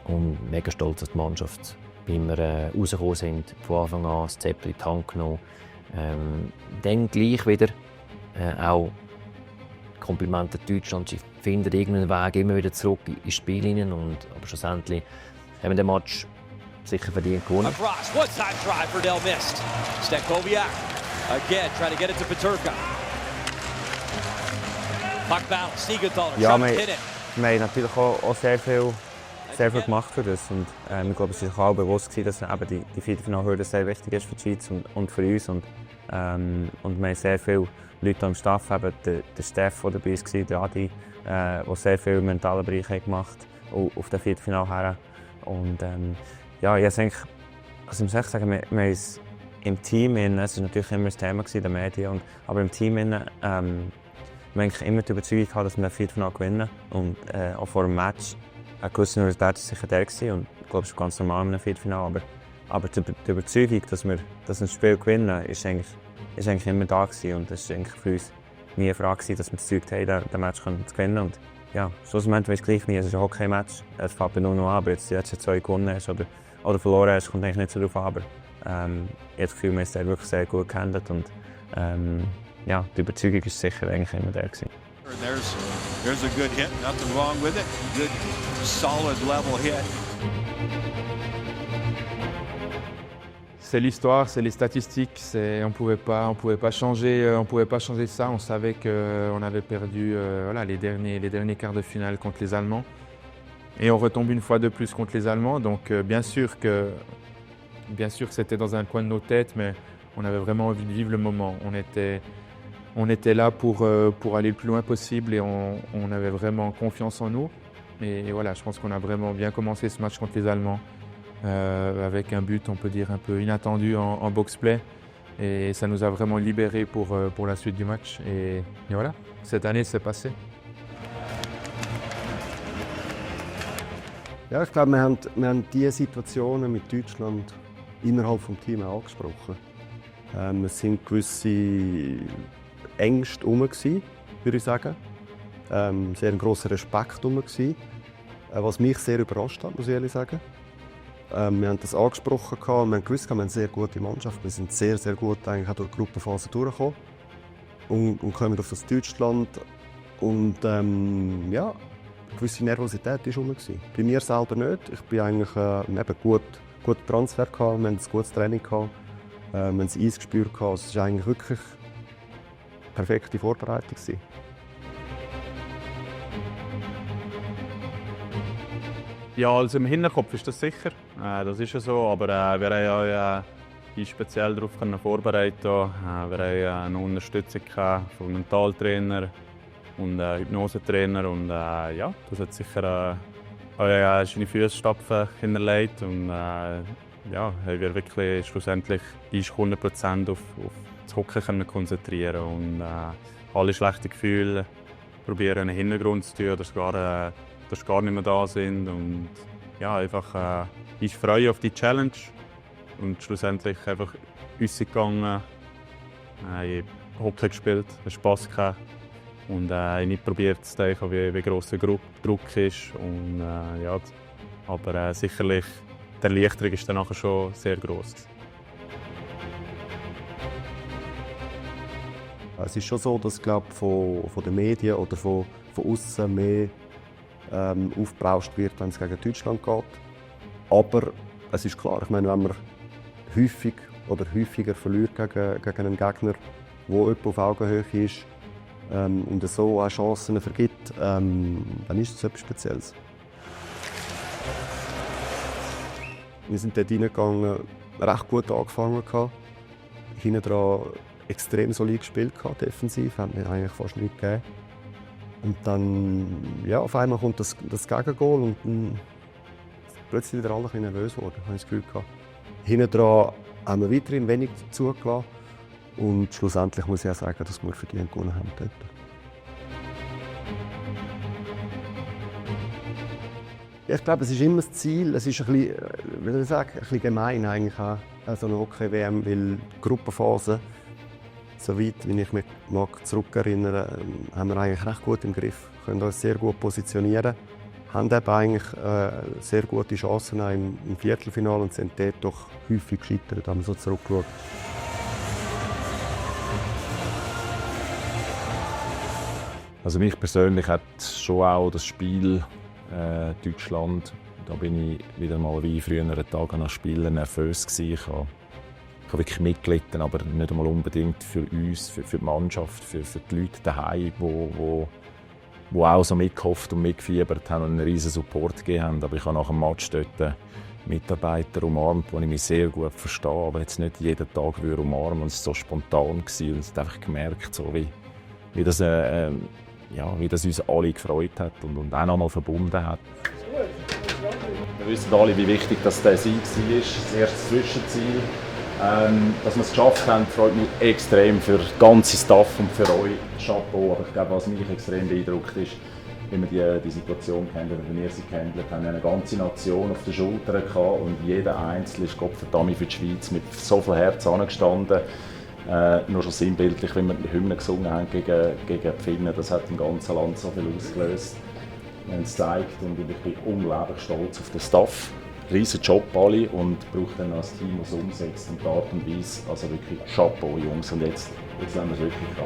Und mega stolz auf die Mannschaft, wie wir rausgekommen sind, von Anfang an das Zepter in die Hand genommen. Dann gleich wieder auch Komplimente an Deutschland. Sie finden irgendeinen Weg immer wieder zurück ins Spiel hinein. Aber schlussendlich haben wir den Match sicher verdient gewonnen. Across, one-time try for Del missed. Stankowiak again trying to get it to Peterka. Puck bounce, Siegenthaler, ja, shot, hit it. Wir haben natürlich auch sehr viel gemacht für das. Und ich glaube, es war auch bewusst, dass eben die Viertelfinalhürde sehr wichtig ist für die Schweiz und für uns. Und Und wir haben sehr viele Leute im Staff, eben der Steff, der dabei war, der Adi, der sehr viel im mentalen Bereich gemacht hat, auf das Viertelfinale her. Und ja, ich muss sagen, wir haben es im Team, es war natürlich immer das Thema in den Medien, aber im Team wir haben immer die Überzeugung gehabt, dass wir das Viertelfinale gewinnen. Und auch vor dem Match, eine gewisse Nervosität war sicher der gewesen, und ich glaube, es ist ganz normal in einem Viertelfinale. Aber die Überzeugung, dass wir ein Spiel gewinnen, ist eigentlich immer da gewesen. Und es war eigentlich für uns nie eine Frage gewesen, dass wir das Zeug haben, den Match zu gewinnen. Und ja, schlussendlich weiß ich gleich nie, es ist ein Hockey-Match. Es fängt bei 0-0 an, aber jetzt die letzten 2 gewonnen hast oder verloren hast, kommt eigentlich nicht so darauf an. Aber ich habe das Gefühl, wir haben es wirklich sehr gut gehandelt. Und ja, die Überzeugung war sicher eigentlich immer der gewesen. There's a good hit, nothing wrong with it. Good, solid level hit. C'est l'histoire, c'est les statistiques. On pouvait pas changer ça. On savait qu'on avait perdu les derniers quarts de finale contre les Allemands. Et on retombe une fois de plus contre les Allemands. Donc bien sûr que c'était dans un coin de nos têtes, mais on avait vraiment envie de vivre le moment. On était là pour aller le plus loin possible et on avait vraiment confiance en nous. Et voilà, je pense qu'on a vraiment bien commencé ce match contre les Allemands. Avec un but, on peut dire, un peu inattendu en box-play. Et ça nous a vraiment libérés pour la suite du match. Et voilà, cette année, c'est passé. Ja, ich glaube, wir haben diese Situationen mit Deutschland innerhalb des Teams angesprochen. Es waren gewisse Ängste herum, würde ich sagen. Sehr ein grosser Respekt herum, was mich sehr überrascht hat, muss ich ehrlich sagen. Wir haben das angesprochen, wir haben gewusst, wir haben eine sehr gute Mannschaft. Wir sind sehr, sehr gut eigentlich auch durch die Gruppenphase durchgekommen und kommen auf das Deutschland. Und ja, eine gewisse Nervosität war herum. Bei mir selber nicht. Ich bin eigentlich gut Transfer gehabt, wir hatten ein gutes Training gehabt, wir haben das Eis gespürt gehabt. Es war eigentlich wirklich eine perfekte Vorbereitung. Ja, also im Hinterkopf ist das sicher. Das ist ja so, aber wir haben uns speziell darauf vorbereitet. Wir haben eine Unterstützung vom Mentaltrainer und Hypnosetrainer. Und ja, das hat sicher seine Fußstapfen hinterlegt. Und ja, haben wir wirklich schlussendlich 100% auf das Hockey konzentrieren und alle schlechten Gefühle probieren in den Hintergrund zu tun, dass gar nicht mehr da sind. Und ja, einfach ich freue auf die Challenge und schlussendlich einfach rausgegangen, Hockey gespielt, Spass gehabt und nicht probiert zu denken, wie gross der Druck ist. Und, ja, aber sicherlich die Erleichterung ist dann nachher schon sehr gross. Es ist schon so, dass, glaube ich, von den Medien oder von außen mehr aufgebraust wird, wenn es gegen Deutschland geht. Aber es ist klar, ich meine, wenn man häufiger verliert gegen einen Gegner, der etwa auf Augenhöhe ist und so auch Chancen vergibt, dann ist es etwas Spezielles. Wir sind dort reingegangen, recht gut angefangen. Hinten dran extrem solid gespielt, defensiv, hat mir eigentlich fast nichts gegeben. Und dann, ja, auf einmal kommt das Gegengoal und dann plötzlich wieder alle ein bisschen nervös geworden, habe ich das Gefühl gehabt. Hinten dran haben wir weiterhin wenig zugelassen und schlussendlich muss ich auch sagen, dass wir verdient gewonnen haben dort. Ja, ich glaube, es ist immer das Ziel. Es ist ein bisschen gemein eigentlich auch, so eine Hockey-WM, weil die Gruppenphase, soweit wie ich mich zurückerinnere, haben wir eigentlich recht gut im Griff. Wir können uns sehr gut positionieren, haben eben eigentlich sehr gute Chancen im Viertelfinale und sind dort doch häufig gescheitert, haben wir so zurückgeschaut. Also mich persönlich hat schon auch das Spiel Deutschland, da bin ich wieder mal wie in früheren Tagen nach Spielen nervös gewesen. Ich habe wirklich mitgelitten, aber nicht einmal unbedingt für uns, für die Mannschaft, für die Leute daheim, die auch so mitgehofft und mitgefiebert haben und einen riesen Support gegeben haben. Aber ich habe nach dem Match dort Mitarbeiter umarmt, die ich mich sehr gut verstehe, aber jetzt nicht jeden Tag umarmen. Und es war so spontan gewesen, und ich habe einfach gemerkt, so wie das uns alle gefreut hat und auch nochmal verbunden hat. Wir wissen alle, wie wichtig das der Sieg war, das erste Zwischenziel. Dass wir es geschafft haben, freut mich extrem für den ganzen Staff und für euch. Chapeau. Aber ich glaube, was mich extrem beeindruckt ist, wie wir die Situation gehandelt haben, wie wir sie gehandelt haben. Wir haben eine ganze Nation auf den Schultern gehabt und jeder Einzelne ist Gottverdammt für die Schweiz mit so viel Herz angestanden. Nur schon sinnbildlich, wie wir die Hymne gesungen haben gegen die Finnen. Das hat im ganzen Land so viel ausgelöst. Wir haben es gezeigt und ich bin unglaublich stolz auf den Staff. Riesen Job alle und braucht dann als Team, das umsetzt und die Art und Weise. Also wirklich Chapeau, Jungs. Und jetzt lassen wir es wirklich an.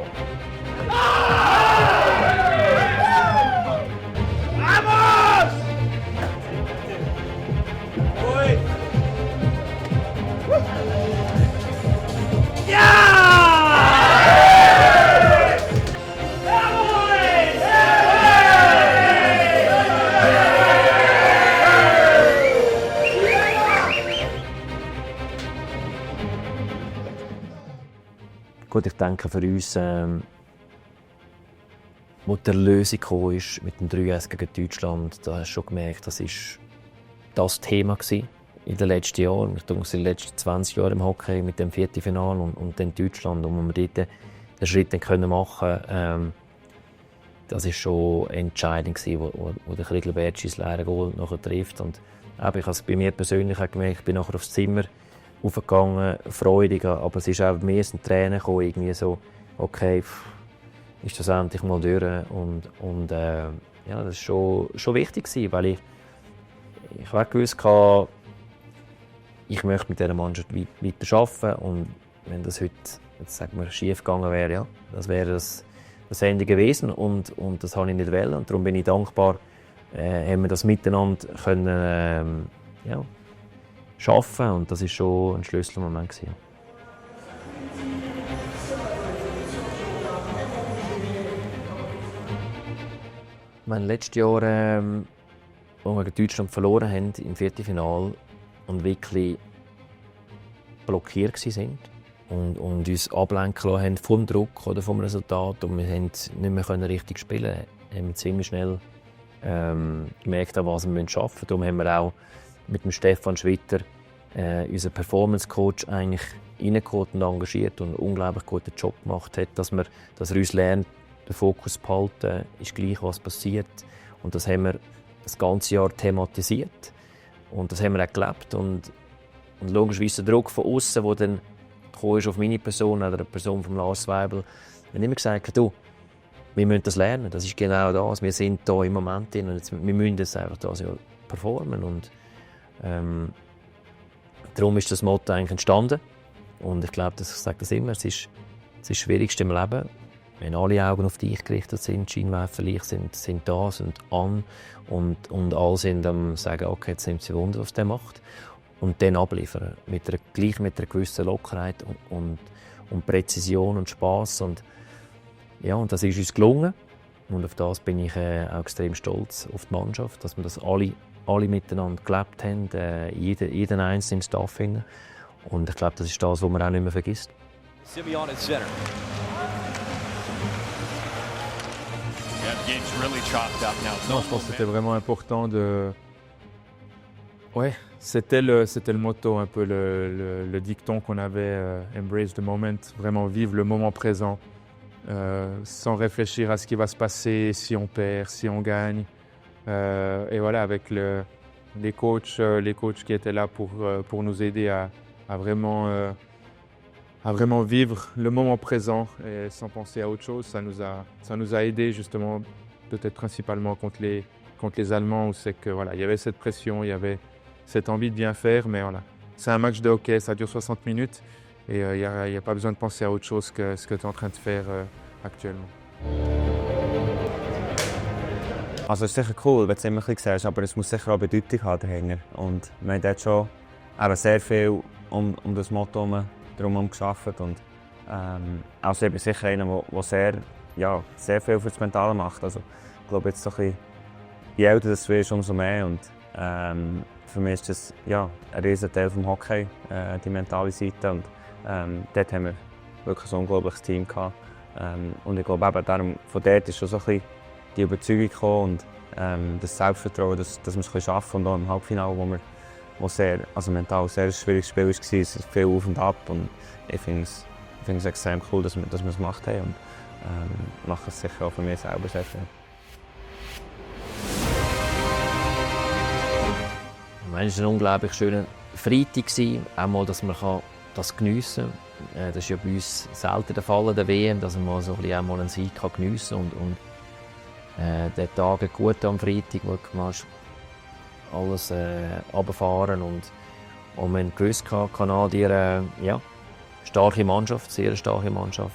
Vamos! Oi! Gut, ich denke für uns, wo die Lösung kam, ist mit dem 3-1 gegen Deutschland, da hast du schon gemerkt, das war das Thema in den letzten Jahren. Ich denke, in den letzten 20 Jahren im Hockey mit dem Viertelfinale und dann Deutschland, und wo wir dort den Schritt machen können, das war schon entscheidend, wo der Kriegelbertschi das leere Goal nachher trifft. Und ich habe es bei mir persönlich auch gemerkt, ich bin nachher aufs Zimmer aufgegangen, freudig, aber es ist auch bei mir ein Tränen gekommen, irgendwie so, okay, ist das endlich mal durch. Und ja, das war schon wichtig, weil ich gewusst hatte, ich möchte mit dieser Mannschaft weiter arbeiten, und wenn das heute, jetzt sagen wir, schief gegangen wäre, ja, das wäre das Ende gewesen, und das wollte ich nicht wollen, und darum bin ich dankbar, haben wir das miteinander können, schaffen, und das war schon ein Schlüsselmoment. Ja. Letztes Jahr, als wir gegen Deutschland verloren haben im Viertelfinale und wirklich blockiert waren und uns ablenken lassen haben vom Druck oder vom Resultat, und wir nicht mehr richtig spielen konnten, haben wir ziemlich schnell gemerkt, was wir schaffen müssen. Darum haben wir auch mit dem Stefan Schwitter, unseren Performance-Coach, eigentlich reingeholt und engagiert und einen unglaublich guten Job gemacht hat, dass er uns lernt, den Fokus zu behalten, ist gleich, was passiert. Und das haben wir das ganze Jahr thematisiert. Und das haben wir auch gelebt. Und logischerweise der Druck von außen, der dann auf meine Person oder die Person von Lars Weibel, wir haben immer gesagt, du, wir müssen das lernen. Das ist genau das. Wir sind hier im Moment drin und wir müssen das einfach das Jahr performen. Und darum ist das Motto eigentlich entstanden. Und ich glaube, ich sage das immer, es ist das Schwierigste im Leben. Wenn alle Augen auf dich gerichtet sind, Scheinwerferlicht sind da, sind an, und alle sind am sagen, okay, jetzt nimmt sie Wunder, was der macht. Und dann abliefern. Gleich mit einer gewissen Lockerheit und Präzision und Spass. Und das ist uns gelungen. Und auf das bin ich auch extrem stolz, auf die Mannschaft, dass wir das alle miteinander gelebt haben, jeden einzelnen Staff. Und ich glaube, das ist das, was man auch nicht mehr vergisst. Simeon at center. Yeah, the game's really chopped up now. Non, je pense que c'était vraiment important de... Ouais, c'était le motto, un peu le dicton qu'on avait, embrace the moment, vraiment vivre le moment présent, sans réfléchir à ce qui va se passer, si on perd, si on gagne. Et voilà, avec les coachs qui étaient là pour nous aider à vraiment vivre le moment présent et sans penser à autre chose, ça nous a aidé justement, peut-être principalement contre les Allemands, où c'est que voilà, il y avait cette pression, il y avait cette envie de bien faire, mais voilà, c'est un match de hockey, ça dure 60 minutes et il n'y a pas besoin de penser à autre chose que ce que tu es en train de faire actuellement. Also es ist sicher cool, wenn du es immer ein bisschen siehst, aber es muss sicher auch Bedeutung haben dahinter. Und wir haben dort schon sehr viel um das Motto herum gearbeitet. Und also ich bin sicher einer, der sehr viel für das Mentale macht. Also ich glaube jetzt so ein bisschen, je älter du wirst, umso mehr. Und Für mich ist das ein riesiger Teil des Hockey, die mentale Seite. Und dort haben wir wirklich ein unglaubliches Team gehabt. Und ich glaube, eben darum, von dort ist schon so ein bisschen die Überzeugung gekommen und das Selbstvertrauen, dass wir es schaffen können. Und auch im Halbfinale, wo sehr, also mental sehr ein schwieriges Spiel war, es ist viel auf und ab. Und ich finde es extrem cool, dass wir es gemacht haben. Und mache es sicher auch für mich selber sehr viel. Es war ein unglaublich schöner Freitag, einmal, dass man das geniessen kann. Das ist ja bei uns selten der Fall in der WM, dass man mal so ein einen Sieg geniessen kann. Und der Tag gut am Freitag, wo man alles runterfahren und wir haben gewusst, Kanadier, starke Mannschaft, sehr starke Mannschaft.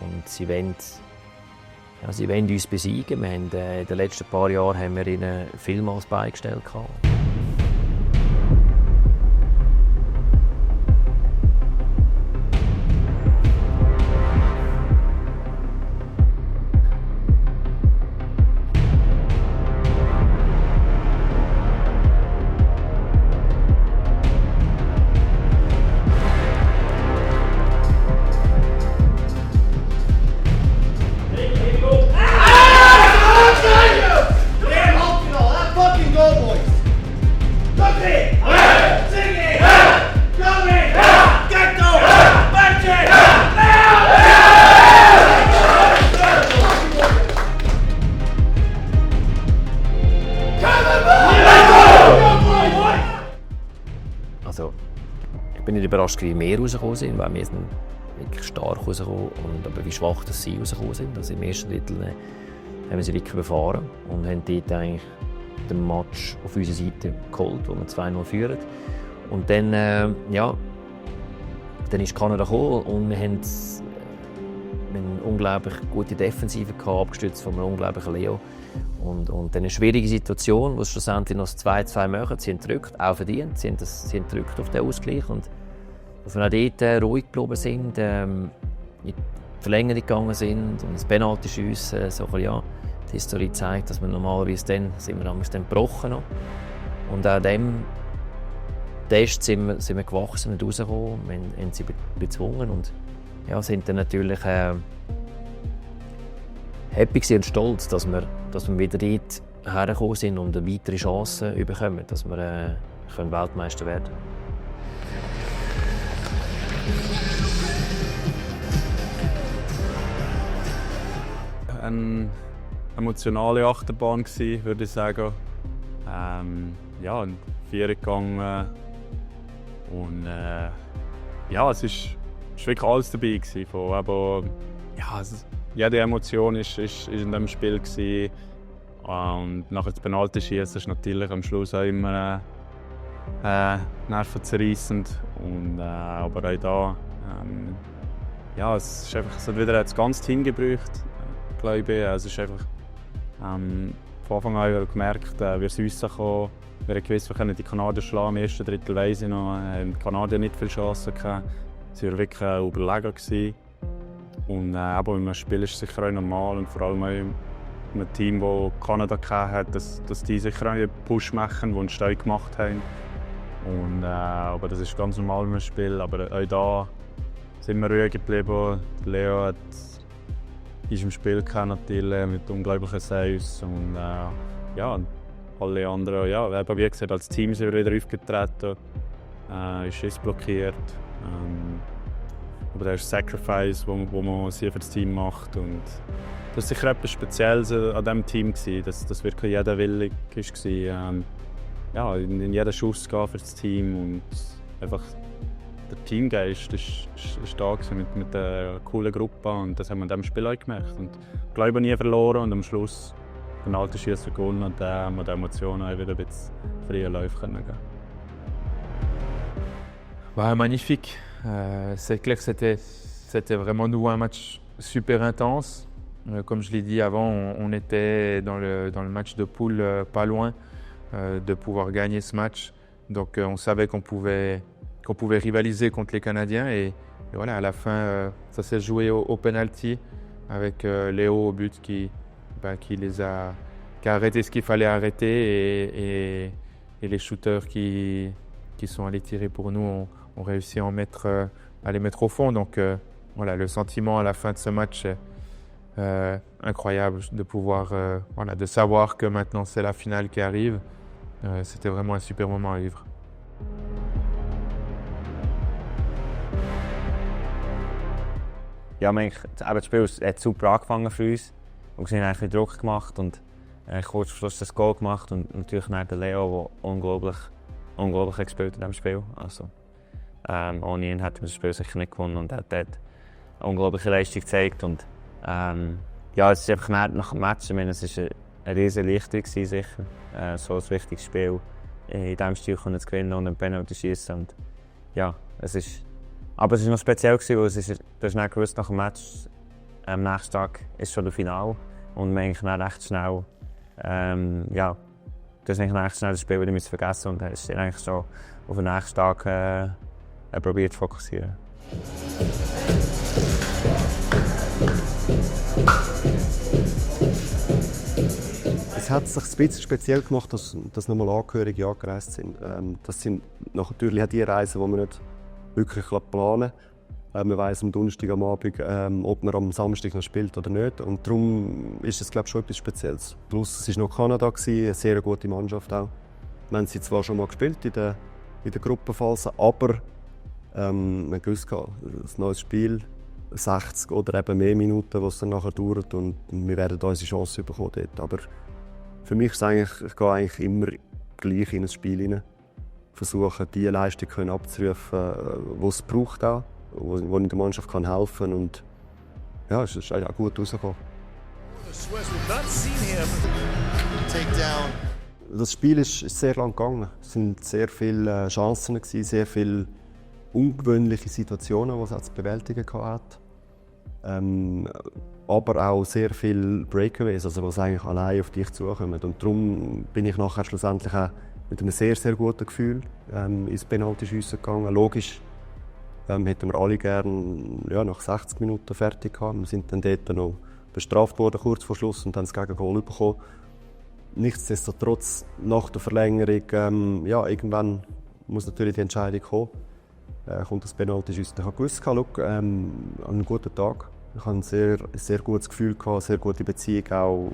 Und sie wollen uns besiegen. Wir haben, in den letzten paar Jahren haben wir ihnen vielmals beigestellt. Also, ich bin nicht überrascht, wie wir rausgekommen sind, weil wir sind wirklich stark rausgekommen und aber wie schwach dass sie rausgekommen sind. Also im ersten Drittel haben wir sie wirklich befahren und haben dort eigentlich den Match auf unserer Seite geholt, wo wir 2-0 führen. Und dann, dann ist Kanada gekommen und wir haben eine unglaublich gute Defensive gehabt, abgestützt von einem unglaublichen Leo. Und dann eine schwierige Situation, wo es schlussendlich noch 2-2 machen. Sie haben gedrückt, auch verdient. Sie haben gedrückt auf den Ausgleich. Und dass wir auch dort ruhig geblieben sind, in die Verlängerung gegangen sind und das Penalty ist uns so ein bisschen, die Historie zeigt, dass wir normalerweise dann gebrochen noch. Und auch dem Test sind wir gewachsen und rausgekommen. Wir haben sie bezwungen und sind dann natürlich happy und stolz, dass wir wieder dort hergekommen sind und eine weitere Chance bekommen, dass wir Weltmeister werden können. Eine emotionale Achterbahn war, würde ich sagen. Ein Vierer gegangen. Und es ist wirklich alles dabei gewesen. Jede Emotion war in diesem Spiel gewesen. Und nachher das Penalty-Schießen ist natürlich am Schluss auch immer nervenzerreissend. Aber auch da, es hat wieder das ganze Team gebraucht, glaube ich. Es ist einfach, von Anfang an gemerkt, wie es uns kam. Wir haben gewusst, wir können die Kanadier schlagen. Im ersten Drittel weiss ich noch, die Kanadier nicht viele Chancen gehabt. Sie waren wirklich überlegen gewesen. Und aber im Spiel ist es sicher auch normal und vor allem auch in einem Team, das Kanada hatte, dass die sicher auch einen Push machen, die einen Steu gemacht haben. Aber das ist ganz normal im Spiel. Aber auch da sind wir ruhig geblieben. Leo ist im Spiel natürlich mit unglaublichen Saves. Und alle anderen, eben wie gesagt, als Team sind wir wieder aufgetreten. Ist es blockiert. Aber das ist ein Sacrifice, wo man für das Team macht. Und das war sicher etwas Spezielles an diesem Team, dass wirklich jeder willig war, in jeden Schuss gehen für das Team. Und einfach der Teamgeist ist da mit einer coolen Gruppe. Und das haben wir in diesem Spiel auch gemerkt. Und ich glaube, nie verloren und am Schluss den alten Schießen gewonnen. Und dann haben wir die Emotionen auch wieder ein bisschen früher laufen können. Magnifique. C'est clair que c'était vraiment nous un match super intense. Comme je l'ai dit avant, on était dans le match de poule pas loin de pouvoir gagner ce match. Donc on savait qu'on pouvait rivaliser contre les Canadiens et voilà, à la fin ça s'est joué au penalty avec Léo au but qui a arrêté ce qu'il fallait arrêter et les shooters qui sont allés tirer pour nous ont réussi à les mettre au fond. Donc voilà, le sentiment à la fin de ce match est incroyable de pouvoir, de savoir que maintenant c'est la finale qui arrive. C'était vraiment un super moment à vivre. Ja, das Spiel hat super angefangen für uns. Und wir haben eigentlich Druck gemacht und kurz vor Schluss das Goal gemacht. Und natürlich nach der Leo, der unglaublich gespielt in diesem Spiel. Also, ohne ihn hätten wir das Spiel sicher nicht gewonnen. Und er hat dort eine unglaubliche Leistung gezeigt. Und ja, es ist einfach nach dem Match, ich meine, es war eine riesige Erleichterung sicher. So ein wichtiges Spiel in diesem Stil zu gewinnen und einen Penalty schießen. Und ja, aber es war noch speziell, weil du hast nicht gewusst, nach dem Match, am nächsten Tag ist schon das Finale. Und wir eigentlich dann recht schnell, du hast eigentlich recht schnell das Spiel wieder vergessen und hast dich eigentlich so auf den nächsten Tag probiert zu fokussieren. Es hat sich ein bisschen speziell gemacht, dass nochmal Angehörige angereist sind. Das sind natürlich auch die Reisen, die man nicht wirklich planen kann. Man weiss am Donnerstag am Abend, ob man am Samstag noch spielt oder nicht. Und darum ist es, glaube ich, schon etwas Spezielles. Plus, es war noch Kanada, eine sehr gute Mannschaft auch. Wir haben sie zwar schon mal gespielt in der Gruppenphase, aber man wusste, ein neues Spiel, 60 oder eben mehr Minuten, was dann nachher dauert, und wir werden unsere Chance bekommen dort. Aber für mich ist ich gehe eigentlich immer gleich in ein Spiel hinein. Versuchen, die Leistung abzurufen, die es braucht, auch, wo in der Mannschaft kann helfen kann. Und ja, es ist auch gut rausgekommen. Das Spiel ist sehr lang gegangen. Es waren sehr viele Chancen, sehr viele ungewöhnliche Situationen, die es zu bewältigen hat. Aber auch sehr viele Breakaways, also was eigentlich allein auf dich zukommen. Und darum bin ich nachher schlussendlich auch mit einem sehr, sehr guten Gefühl ins Penaltyschiessen gegangen. Logisch hätten wir alle gerne nach 60 Minuten fertig gehabt. Wir sind dann dort noch bestraft worden, kurz vor Schluss, und dann das Gegengoal bekommen. Nichtsdestotrotz, nach der Verlängerung, irgendwann muss natürlich die Entscheidung kommen. Kommt das Penaltyschiessen. Ich habe gewusst, an einem guten Tag. Ich hatte ein sehr gutes Gefühl, eine sehr gute Beziehung auch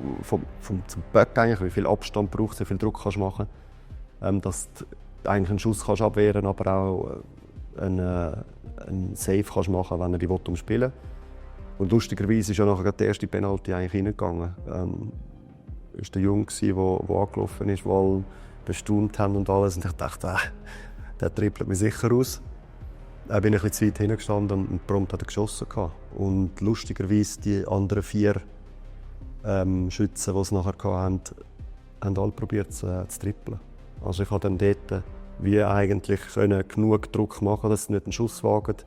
zum Böck, eigentlich, wie viel Abstand braucht, wie viel Druck kannst du machen. Dass du eigentlich einen Schuss kannst abwehren, aber auch einen Save kannst machen, wenn er die umspielen will. Und lustigerweise ist ja nachher der erste Penalty eigentlich reingegangen. Es war der Junge, der angelaufen ist, der alle bestaunt haben und alles. Und ich dachte, der trippelt mich sicher aus. Da bin ich ein bisschen zu weit hingestanden und prompt hat er geschossen. Und lustigerweise die anderen 4 Schützen, die es nachher hatten, haben alle probiert zu trippeln. Also ich konnte dann dort wie eigentlich genug Druck machen, dass sie nicht einen Schuss wagen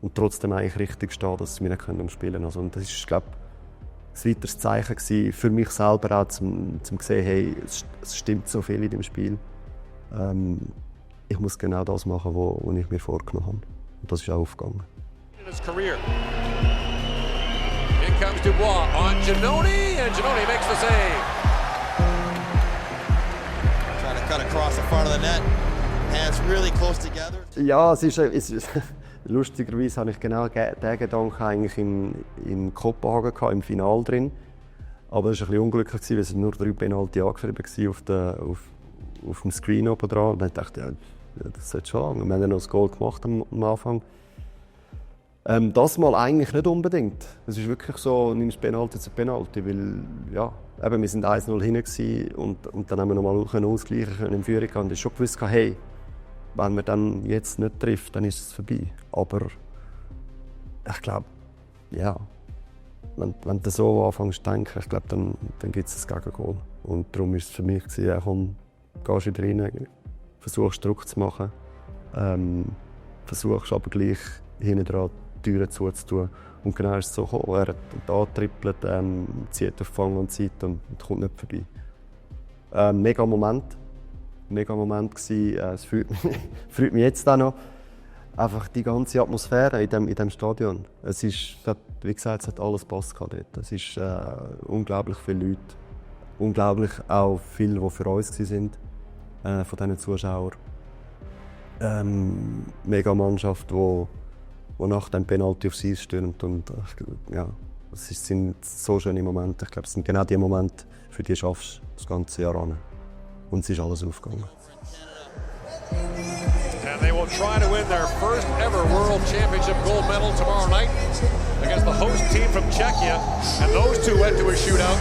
und trotzdem eigentlich richtig stehen, dass sie mich nicht umspielen können. Also, und das war, glaube ich, ein weiteres Zeichen für mich selber auch, um zu sehen, hey, es stimmt so viel in dem Spiel. Ich muss genau das machen, was ich mir vorgenommen habe. Und das ist auch aufgegangen. In his career. In comes Dubois on Giannoni, and Giannoni makes the save. Trying to cut across the front of the net. Hands really close together. Ja, lustigerweise hatte ich genau diesen Gedanken eigentlich in Kopenhagen im Finale drin. Aber es war ein bisschen unglücklich, weil es nur 3 Penalty angeschrieben waren auf dem Screen oben dran. Und dann dachte ich, das sollte schon lange. Wir haben ja noch das Goal gemacht am Anfang. Das mal eigentlich nicht unbedingt. Es ist wirklich so, nimmst Penalty zu Penalty, weil wir sind 1-0 hinten und dann haben wir nochmal ausgleichen können in Führung. Und ich schon gewusst, hey, wenn man dann jetzt nicht trifft, dann ist es vorbei. Aber ich glaube, wenn du so anfängst zu denken, ich glaube, dann gibt es ein Gegengoal. Und darum war es für mich, komm, gehst wieder rein, versuchst Druck zu machen, versuchst aber gleich hinten dran die Türen zuzutun. Und genau ist es so gekommen. Er hat da trippelt, zieht auf Fang und Zeit und kommt nicht vorbei. Mega Moment gewesen. Es freut mich jetzt auch noch. Einfach die ganze Atmosphäre in dem Stadion. Wie gesagt, es hat alles gepasst dort. Es ist unglaublich viele Leute. Unglaublich auch viele, die für uns waren. von diesen Zuschauern. Mega Mannschaft, die nach dem Penalty aufs Eis stürmt. Und, ja, es sind so schöne Momente. Ich glaube, es sind genau die Momente, für die schaffst du das ganze Jahr an. Und es ist alles aufgegangen. And they will try to win their first ever World Championship gold medal tomorrow night against the host team from Czechia. And those two went to a shootout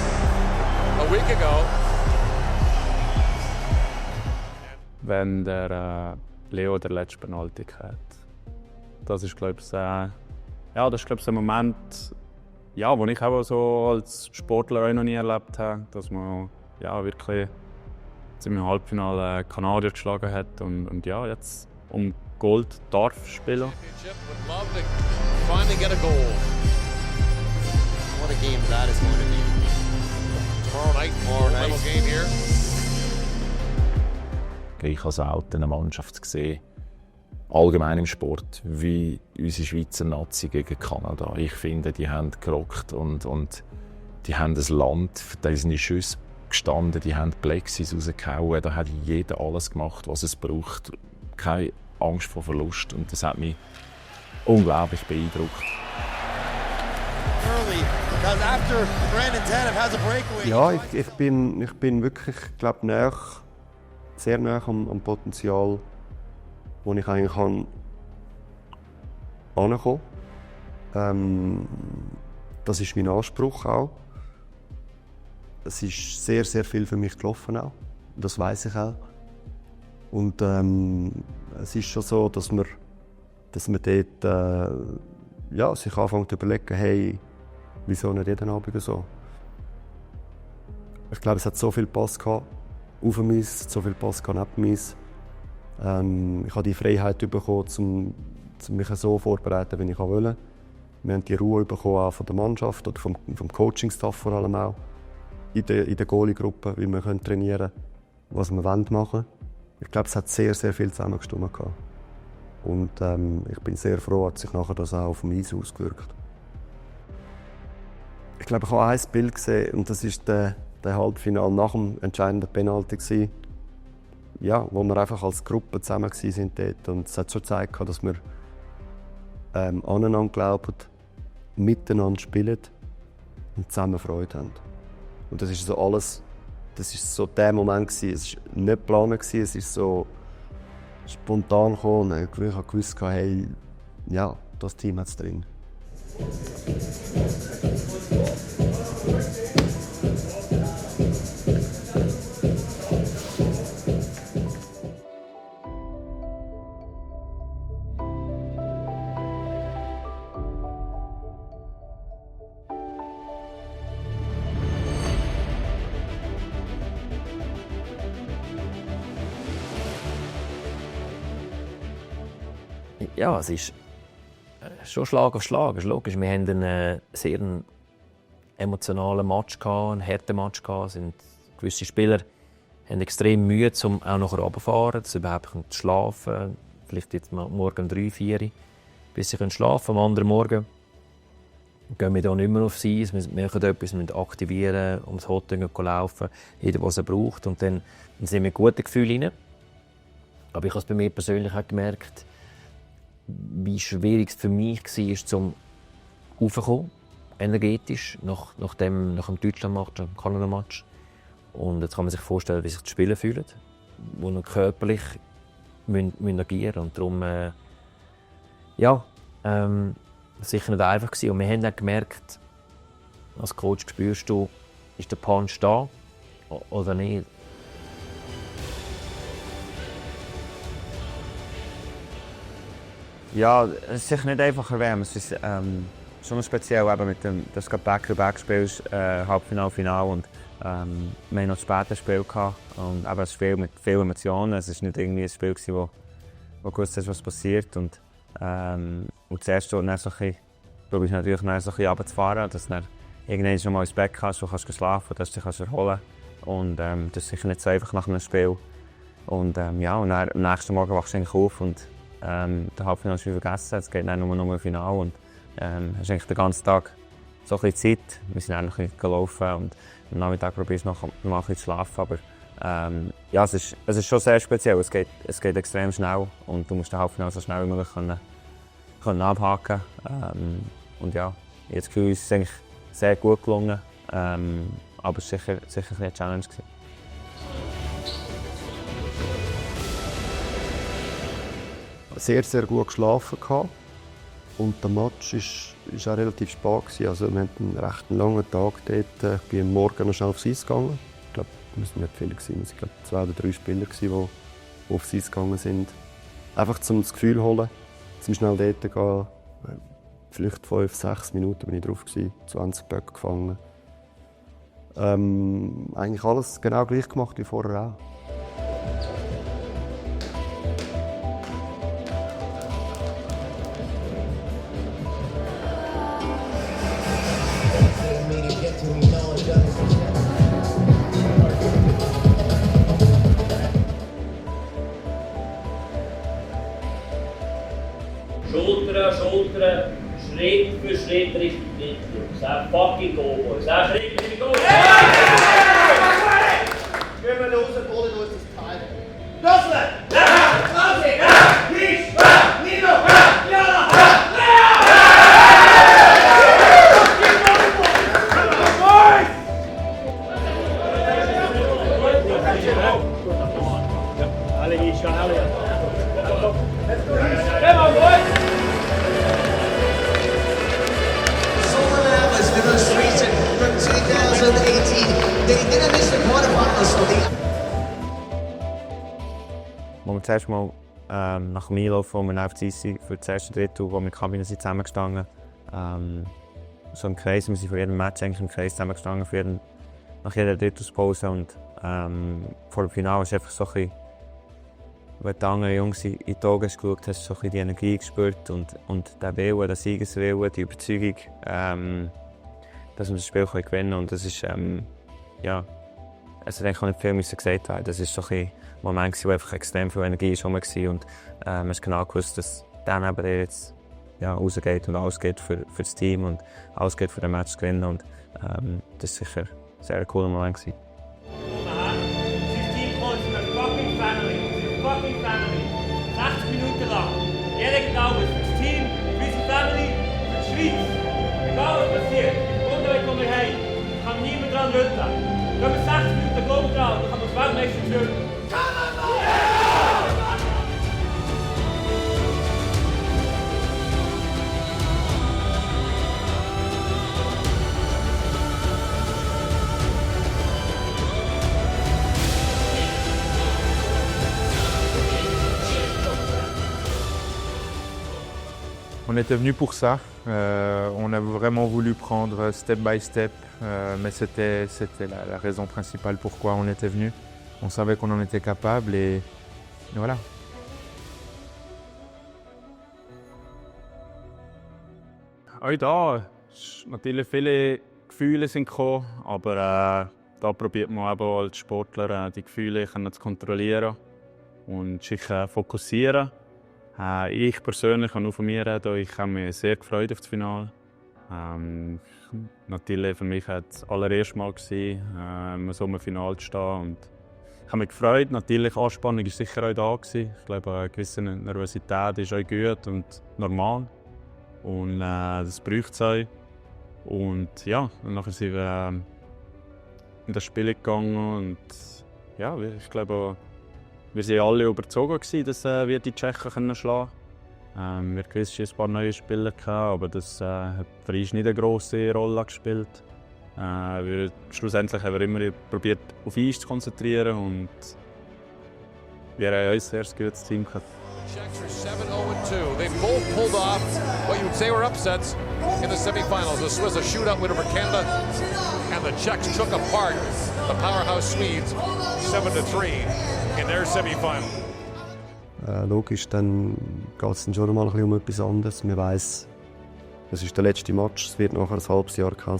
a week ago. Wenn der Leo der letzte Penalty hat. Das ist, glaube ich, ein Moment, ja, den ich auch so als Sportler auch noch nie erlebt habe, dass man ja, wirklich im Halbfinale Kanadier geschlagen hat und ja, jetzt um Gold darf spielen. Finally get a goal. What a game that is going to be. Tomorrow night game here. Ich habe selten eine Mannschaft gesehen, allgemein im Sport, wie unsere Schweizer Nazi gegen Kanada. Ich finde, die haben gerockt und die haben das Land, für das sind die Schüsse gestanden, die haben Plexis rausgehauen. Da hat jeder alles gemacht, was es braucht. Keine Angst vor Verlust. Und das hat mich unglaublich beeindruckt. Ja, ich bin wirklich, glaube sehr nah am Potenzial, wo ich eigentlich ankommen kann. Das ist mein Anspruch auch. Es ist sehr, sehr viel für mich gelaufen auch. Das weiß ich auch. Und es ist schon so, dass man dort sich anfängt zu überlegen, hey, wieso nicht jeden Abend so? Ich glaube, es hat so viel Pass gehabt auf dem Eis, so viel Pass gehabt neben dem Eis. Ich habe die Freiheit bekommen, um mich so vorzubereiten, wie ich wollte. Wir haben die Ruhe bekommen auch von der Mannschaft oder vom Coaching-Staff vor allem auch. In der Goalie-Gruppe, wie wir trainieren können, was wir machen wollen. Ich glaube, es hat sehr, sehr viel zusammengestimmt. Und ich bin sehr froh, dass sich nachher das auch auf dem Eis ausgewirkt. Ich glaube, ich habe ein Bild gesehen, und das war der Halbfinale nach dem entscheidenden Penalty. Ja, wo wir einfach als Gruppe zusammen waren dort. Und es hat schon gezeigt, dass wir aneinander glauben, miteinander spielen und zusammen Freude haben. Und das ist so alles, das ist so der Moment gewesen. Es war nicht geplant, es ist so spontan gekommen. Und ich wusste, hey, ja, das Team hat es drin. Ja, es ist schon Schlag auf Schlag. Es ist logisch. Wir hatten einen sehr emotionalen Match, einen harten Match. Gewisse Spieler haben extrem Mühe, um auch noch runterzufahren, dass sie überhaupt schlafen können. Vielleicht jetzt morgen 3, 4, bis sie schlafen können. Am anderen Morgen gehen wir hier nicht mehr aufs Eis. Wir müssen etwas aktivieren, ums Hotel laufen, jeder, was er braucht. Und dann sind wir mit guten Gefühlen rein. Aber ich habe es bei mir persönlich auch gemerkt, wie schwierig es für mich war, zum Raufzukommen, energetisch, nach dem Deutschland-Match, dem Kanada-Match. Und jetzt kann man sich vorstellen, wie sich die Spieler fühlen, die körperlich agieren müssen. Und darum, sicher nicht einfach gewesen. Und wir haben auch gemerkt, als Coach spürst du, ist der Punch da oder nicht. Ja, es ist sicher nicht einfach erwärmen. Es ist schon speziell, eben mit dem, dass du Back-to-Back spielst, Halbfinale, Finale. Und wir hatten noch später ein Spiel gehabt. Und eben ein Spiel mit vielen Emotionen. Es war nicht irgendwie ein Spiel, wo du gewusst hast, was passiert. Und zuerst dann so probierst du natürlich so ein bisschen runterzufahren, dass du irgendwann schon mal ins Bett kannst, wo du schlafen kannst, dass du dich erholen kannst. Und das ist sicher nicht so einfach nach einem Spiel. Und und dann, am nächsten Morgen wachst du eigentlich auf und der Halbfinale hast du vergessen, es geht dann nur um ein Finale. Und hast eigentlich den ganzen Tag so ein bisschen Zeit. Wir sind dann noch ein bisschen gelaufen und am Nachmittag probierst du noch mal ein bisschen zu schlafen. Aber ja, es ist schon sehr speziell. Es geht extrem schnell und du musst den Halbfinale so schnell wie möglich können abhaken. Und ja, ich habe das Gefühl, es ist eigentlich sehr gut gelungen. Aber es war sicher eine Challenge. Sehr, sehr gut geschlafen. Und der Match war auch relativ spät. Also, wir hatten einen recht langen Tag dort. Ich bin am Morgen noch schnell aufs Eis gegangen. Ich glaube, es waren nicht viele. Es waren 2 oder 3 Spieler, die aufs Eis gegangen sind. Einfach um das Gefühl zu holen, zum schnell dort zu gehen. Vielleicht 5-6 Minuten war ich drauf, 20 Böcke gefangen. Eigentlich alles genau gleich gemacht wie vorher auch. Schultern, Schritt für Schritt Richtung Mittel. Sag fucking Go-Boy. Sag Schritt für Schritt Go-Boy. Gehen wir raus, Boden durch das Teil. Loslegen! Ja! Loslegen! Ja! Nicht! Ja! Nino! Ja! Ja! Alle hinschauen, alle. Demonstration from 2018. They didn't miss the quarterfinals for the. Als wir das erste Mal nach dem Einlauf, wo wir auf das Eis sind, für das erste Drittel, wo wir in der Kabine sind, zusammengestanden, so im Kreis, wir sind vor jedem Match eigentlich im Kreis zusammengestanden, nach jeder Drittelspause. Und vor dem Finale ist einfach so ein bisschen, wenn die anderen Jungs in die Augen geschaut hast, so ein bisschen die Energie gespürt und der Wille, der Siegeswille, die Überzeugung, dass wir das Spiel gewinnen können. Und das ist, ja, es hat eigentlich auch nicht viel gesagt werden. Das war so ein Moment, wo einfach extrem viel Energie rum war. Und man hat genau gewusst, dass der neben dir jetzt rausgeht und alles geht für das Team und alles geht für den Match zu gewinnen. Und das war sicher ein sehr cooler Moment. 15 points from a fucking family. 60 Minuten lang. Jeder glaubt, für das Team, für unsere Family, für die Schweiz. Egal was passiert. Unterweg kommen wir heim. Kann niemand dran rütteln. Wenn wir 60 Minuten glauben dran, dann kann man das Weltmeister zurück. On était venu pour ça. On a vraiment voulu prendre step by step, mais c'était la raison principale pourquoi on était venu. On savait qu'on en était capable et voilà. Auch da natürlich viele Gefühle sind gekommen, aber da probiert man eben als Sportler die Gefühle zu kontrollieren und sich fokussieren. Ich persönlich kann nur von mir reden, ich habe mich sehr gefreut auf das Finale. Natürlich für mich war es das allererste Mal, so im Finale zu stehen. Und ich habe mich gefreut. Natürlich, Anspannung war sicher auch da. Ich glaube, eine gewisse Nervosität ist auch gut und normal. Und das braucht es auch. Und ja, dann sind wir in das Spiel gegangen. Und ja, ich glaube, wir waren alle überzeugt, dass wir die Tschechen schlagen können. Wir hatten ein paar neue Spieler, aber das hat für uns nicht eine grosse Rolle gespielt. Schlussendlich haben wir immer probiert, auf uns zu konzentrieren und wir haben ein sehr gutes Team gehabt. Czechs are 7-0-2. They both pulled off what you would say were upsets in the semifinals. The Swiss a shootout win over Canada, and the Czechs took apart the powerhouse Swedes 7-3 in their semifinal. Logisch, dann geht es dann schon mal ein bisschen um etwas anderes. Man weiss, es ist der letzte Match, es wird nachher ein halbes Jahr kein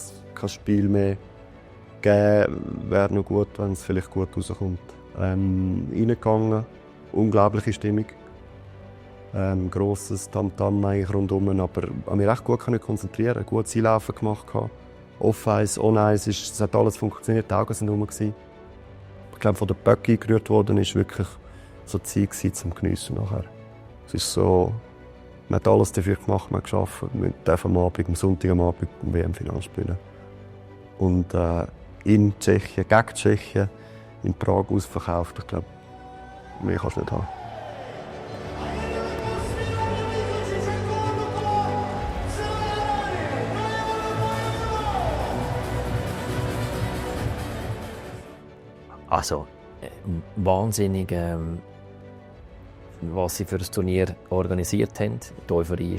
Spiel mehr geben. Wäre noch gut, wenn es vielleicht gut rauskommt. Reingegangen, unglaubliche Stimmung. Grosses Tamtam eigentlich rundum, aber ich konnte mich recht gut konzentrieren, gutes Einlaufen gemacht. Off-Eis, On-Eis, es hat alles funktioniert, die Augen waren rum. glaube, von der Böcke eingerührt worden ist, wirklich so Zeit gewesen, zum Geniessen nachher. Es ist so, man hat alles dafür gemacht, man hat geschafft, wir dürfen am Sonntag am Abend im WM-Finale spielen. Und in Tschechien, gegen Tschechien, in Prag ausverkauft, ich glaube, mehr kannst du nicht haben. Also, wahnsinnig, was sie für das Turnier organisiert haben. Die Euphorie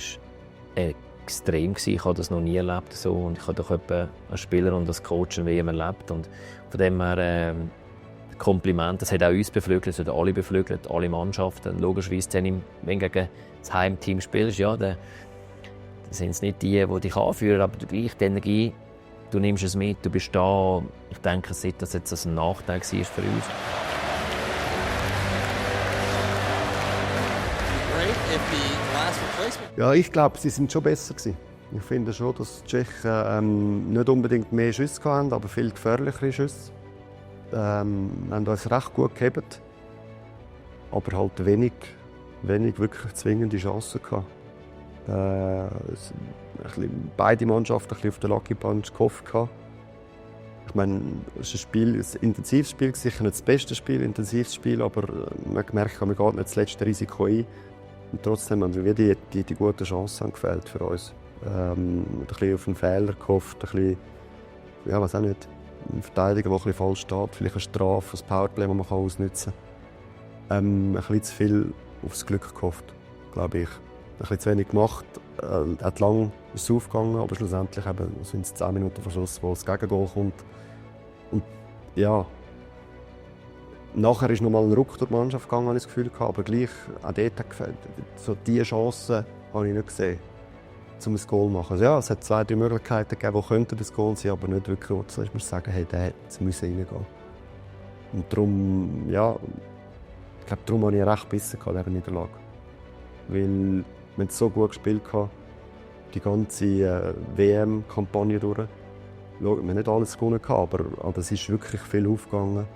war extrem. Ich habe das noch nie erlebt. So. Und ich habe doch als Spieler und als Coach ein WM erlebt. Und von dem her Kompliment. Das hat auch uns beflügelt, das hat alle beflügelt, alle Mannschaften. Logischerweise, wenn du gegen das Heimteam spielst, ja, dann sind es nicht die dich anführen, aber gleich die Energie. Du nimmst es mit, du bist da. Ich denke, dass jetzt ein Nachteil war für uns. Ja, ich glaube, sie sind schon besser gewesen. Ich finde schon, dass die Tschechen nicht unbedingt mehr Schüsse hatten, aber viel gefährlichere Schüsse. Haben uns recht gut gehabt, aber halt wenig wirklich zwingende Chancen gehabt. Beide Mannschaften ein auf den Lucky Punch gehofft. Ich meine, es war ein intensives Spiel, sicher nicht das beste Spiel, intensives Spiel, aber man hat gemerkt, man geht nicht das letzte Risiko ein. Und trotzdem haben wir die guten Chancen gefehlt für uns. Ein bisschen auf einen Fehler gehofft, ein bisschen, ja, weiß auch nicht, ein Verteidiger, der ein bisschen falsch steht, vielleicht eine Strafe, ein Powerplay, das man ausnutzen kann. Ein bisschen zu viel aufs Glück gehofft, glaube ich. Ein bisschen zu wenig gemacht. Hat lang ist es aufgegangen, aber schlussendlich sind es 10 Minuten vor Schluss, wo das Gegengol kommt. Und ja, nachher ist nochmal ein Ruck durch die Mannschaft gegangen, habe ich das Gefühl gehabt, aber gleich, auch dort hat gefällt. So diese Chancen habe ich nicht gesehen, um ein Goal zu machen. Also ja, es hat 2, 3 Möglichkeiten gegeben, die könnten das Goal sein, aber nicht wirklich, so ist mir sagen, hey, der hätte reingehen. Und darum, ja, ich glaube, darum habe ich recht bissen in dieser Niederlage. Weil wir haben so gut gespielt, die ganze WM-Kampagne durch. Wir haben nicht alles gewonnen, aber es ist wirklich viel aufgegangen.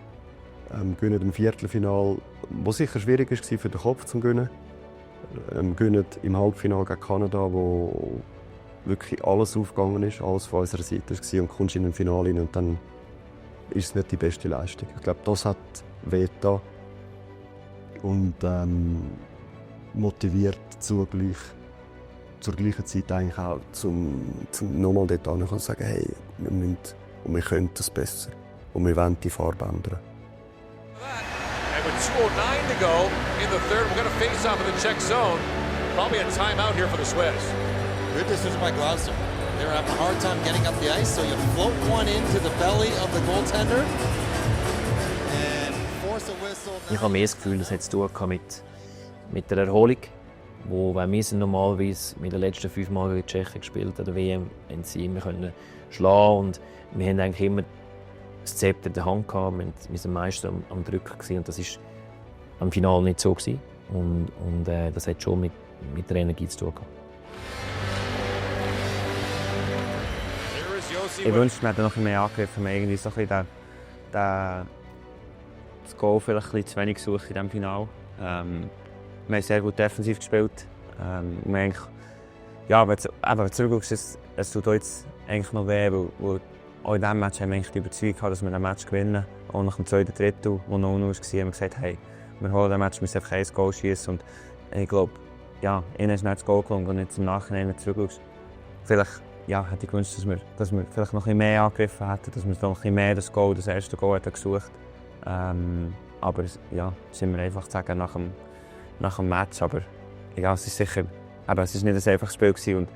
Gewinnen im Viertelfinale, was sicher schwierig war für den Kopf zu gewinnen. Gewinnen im Halbfinale gegen Kanada, wo wirklich alles aufgegangen ist, alles von unserer Seite war und kommst in ein Finale rein und dann ist es nicht die beste Leistung. Ich glaube, das hat wehgetan und motiviert zur gleichen Zeit eigentlich auch, zum nochmal dort hin und sagen, hey, wir müssen und wir können das besser und wir wollen die Farbe ändern. And with 2:09 to go in the third, we're going to face off in the Czech zone. Probably a timeout here for the Swiss. Good decision by Glauser. They're having a hard time getting up the ice, so you float one into the belly of the goaltender and force a whistle. Ich habe mehr das Gefühl, das hat zu tun mit der Erholung. Wenn wir sind normalerweise mit den letzten 5 Mal gegen Tschechien gespielt an der WM, haben sie immer schlagen und wir haben eigentlich immer das Zepter in der Hand gehabt. Wir waren meistens am Drücken und das war am Finale nicht so gewesen. Und das hat schon mit der Energie zu tun gehabt. Ich wünschte, wir hätten noch mehr angegriffen, wir irgendwie so ein bisschen das Goal vielleicht ein bisschen zu wenig gesucht in diesem Finale. Wir haben sehr gut defensiv gespielt. Wenn du zurückschaust, es tut uns eigentlich noch weh, weil auch in diesem Match haben wir eigentlich die Überzeugung, dass wir ein Match gewinnen. Auch nach dem 2. Drittel, wo noch unten war, haben wir gesagt, hey, wir holen den Match, wir müssen einfach 1 Goal schießen. Und ich glaube, ja, ihnen ist nicht das Goal gelungen und jetzt im Nachhinein zurückschaust. Vielleicht hätte ich gewünscht, dass wir vielleicht noch ein bisschen mehr angegriffen hätten, dass wir noch ein bisschen mehr das erste Goal hätten gesucht. Aber ja, sind wir einfach zu sagen nach dem Match. Aber ja, es ist sicher, es ist nicht ein einfaches Spiel gewesen und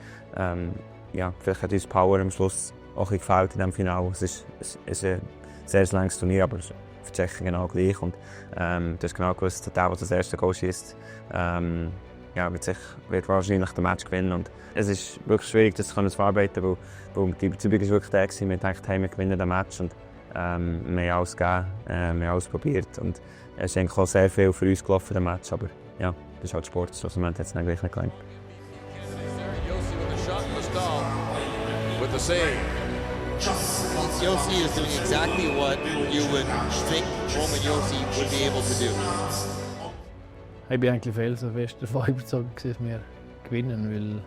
vielleicht hat uns Power am Schluss auch ein bisschen gefällt in diesem Finale. Es ist ein sehr langes Turnier, aber für die Tschechen genau gleich. Und du hast genau gewusst, der das erste Goal schießt, wird wahrscheinlich den Match gewinnen. Und es ist wirklich schwierig, das zu verarbeiten, weil die Überzeugung war wirklich da gewesen. Wir dachten, hey, wir gewinnen den Match und wir haben alles gegeben, wir haben alles probiert. Und es ist eigentlich auch sehr viel für uns gelaufen, der Match, aber ja, das ist halt Sport, schlussendlich hat es dann gleich nicht gelangt. With the save. Yossi is doing exactly what you would think Roman Yossi would be able to do. Ich bin eigentlich felsenfest davon überzeugt, dass wir gewinnen, weil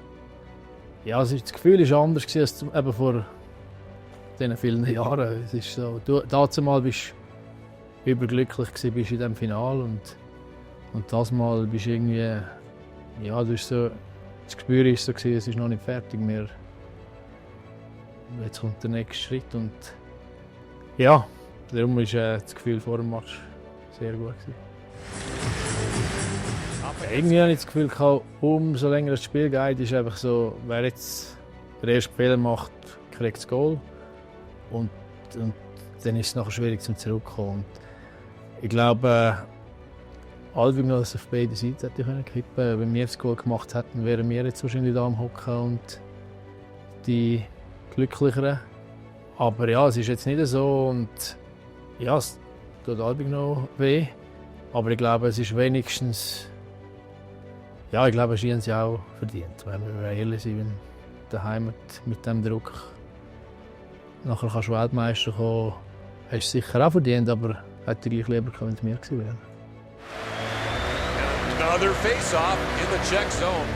ja, das Gefühl war anders als eben vor diesen vielen Jahren. Es ist so, dazumal bist du überglücklich gewesen, bist in diesem Finale und das Mal bist du irgendwie, ja, du hast so, das Gespür ist so gewesen, es ist noch nicht fertig, jetzt kommt der nächste Schritt und ja, darum war das Gefühl vor dem Match sehr gut gewesen. Irgendwie habe ich das Gefühl, umso länger das Spiel geht, ist einfach so, wer jetzt den ersten Fehler macht, kriegt das Goal. Und dann ist es nachher schwierig zum Zurückkommen. Und ich glaube, Alvin noch auf beide Seiten hätte ich kippen können. Wenn wir das Goal gemacht hätten, wären wir jetzt wahrscheinlich da am Hocken und die Glücklicheren. Aber ja, es ist jetzt nicht so und ja, es tut Alvin noch weh. Aber ich glaube, es ist wenigstens, ja, ich glaube, sie haben es auch verdient, wenn wir ehrlich sind, wenn daheim mit dem Druck nachher kannst du Weltmeister kommen, hast du sicher auch verdient, aber hätte gleich lieber wenn es mir gewesen wäre. Another face-off in the Czech zone.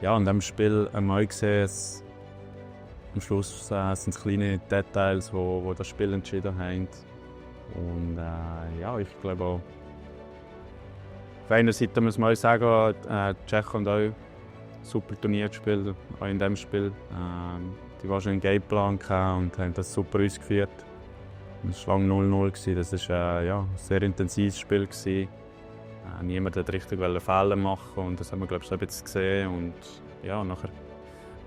Ja, in diesem Spiel haben wir auch gesehen, am Schluss sind es kleine Details, die das Spiel entschieden haben. Und ja, ich glaube auch, auf einer Seite muss man auch sagen, die Tschechen haben auch ein super Turnier gespielt, auch in diesem Spiel. Die waren schon einen Gameplan und haben das super ausgeführt. Es war lange 0-0, das war ja, ein sehr intensives Spiel. Niemand wollte richtig Fehler machen und das haben wir, glaube ich, so ein bisschen gesehen. Und ja, nachher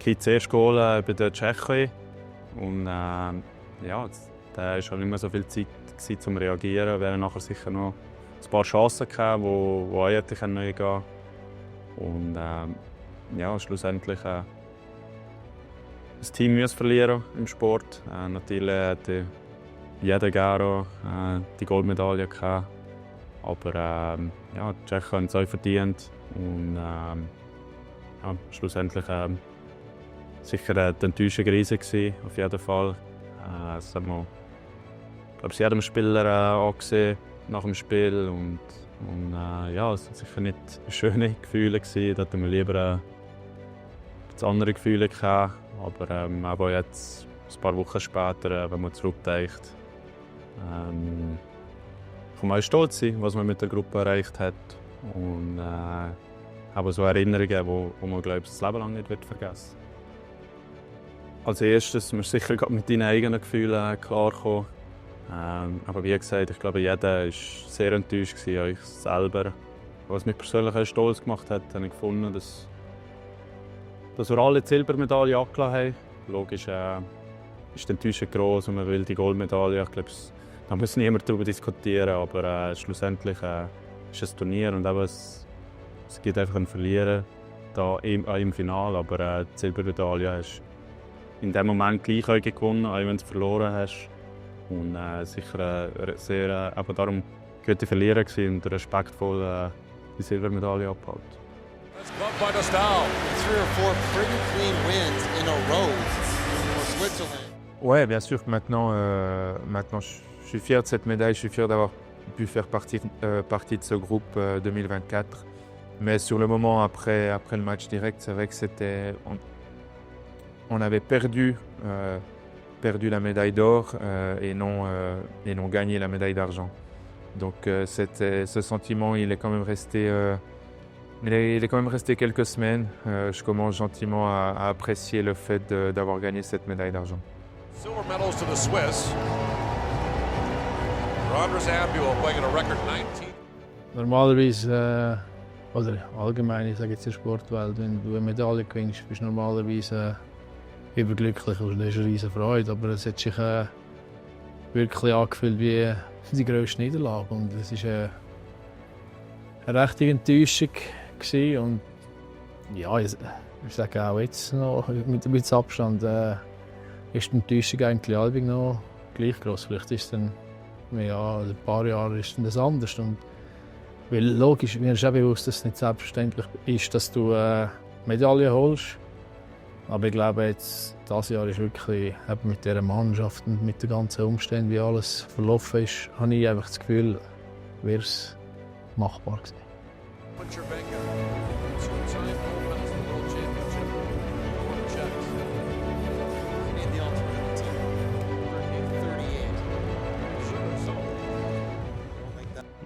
gibt es das erste Goal bei den Tschechen. Und ja, da war halt nicht mehr so viel Zeit zum Reagieren. Wir hatten nachher sicher noch ein paar Chancen gehabt, die auch hätte gehen können. Und ja, schlussendlich das Team muss verlieren im Sport. Natürlich hatte jeder gerne die Goldmedaille gehabt. Aber ja, die Tschechen haben es auch verdient. Und ja, schlussendlich sicher die Enttäuschung riesig gewesen, auf jeden Fall. Das haben wir, glaube ich, jedem Spieler angesehen nach dem Spiel. Und ja, es waren sicher nicht schöne Gefühle gewesen. Da hatten wir lieber andere Gefühle gehabt. Aber auch jetzt, ein paar Wochen später, wenn man zurückdenkt, kann man auch stolz sein, was man mit der Gruppe erreicht hat. Und aber so Erinnerungen, die man, glaube ich, das Leben lang nicht vergessen wird. Als erstes musst du sicher mit deinen eigenen Gefühlen klarkommen. Aber wie gesagt, ich glaube, jeder war sehr enttäuscht, auch ich selber. Was mich persönlich auch stolz gemacht hat, habe ich gefunden, dass wir alle die Silbermedaille angelassen haben. Logisch ist die Enttäuschung gross und man will die Goldmedaille. Ich glaube, da muss niemand darüber diskutieren, aber schlussendlich ist es ein Turnier und eben, es gibt einfach einen Verlierer da im Finale. Aber die Silbermedaille hast du in dem Moment gleich gewonnen, auch wenn du verloren hast. Und sicher sehr aber darum gute Verlierer gewesen und respektvoll die Silbermedaille abgehalten. By Dostal. 3 or 4 pretty clean wins in a row for Switzerland. Ouais, bien sûr que maintenant, je suis fier de cette médaille, je suis fier d'avoir pu faire partie de ce groupe 2024. Mais sur le moment, après le match direct, c'est vrai que on avait perdu la médaille d'or et non gagné la médaille d'argent. Donc ce sentiment, il est quand même resté. Il est quand même resté quelques semaines. Je commence gentiment à apprécier le fait d'avoir gagné cette médaille d'argent. Silver medals to the Swiss. Rogers Abbuel playing at a record 19. Normalerweise, oder allgemein, ich sage jetzt in der Sportwelt, wenn du eine Medaille gewinnst, bist du normalerweise überglücklich und das ist eine riesige Freude. Aber es hat sich wirklich angefühlt wie die grösste Niederlage. Und es war eine rechte Enttäuschung. Und ja, ich sage auch jetzt noch mit ein bisschen Abstand ist die Enttäuschung eigentlich Albing noch gleich gross. Vielleicht ist es dann ein paar Jahre ist das anders. Und weil logisch, mir ist auch bewusst, dass es nicht selbstverständlich ist, dass du eine Medaille holst. Aber ich glaube, jetzt, dieses Jahr ist wirklich eben mit dieser Mannschaft und mit den ganzen Umständen, wie alles verlaufen ist, habe ich einfach das Gefühl, wäre es machbar gewesen.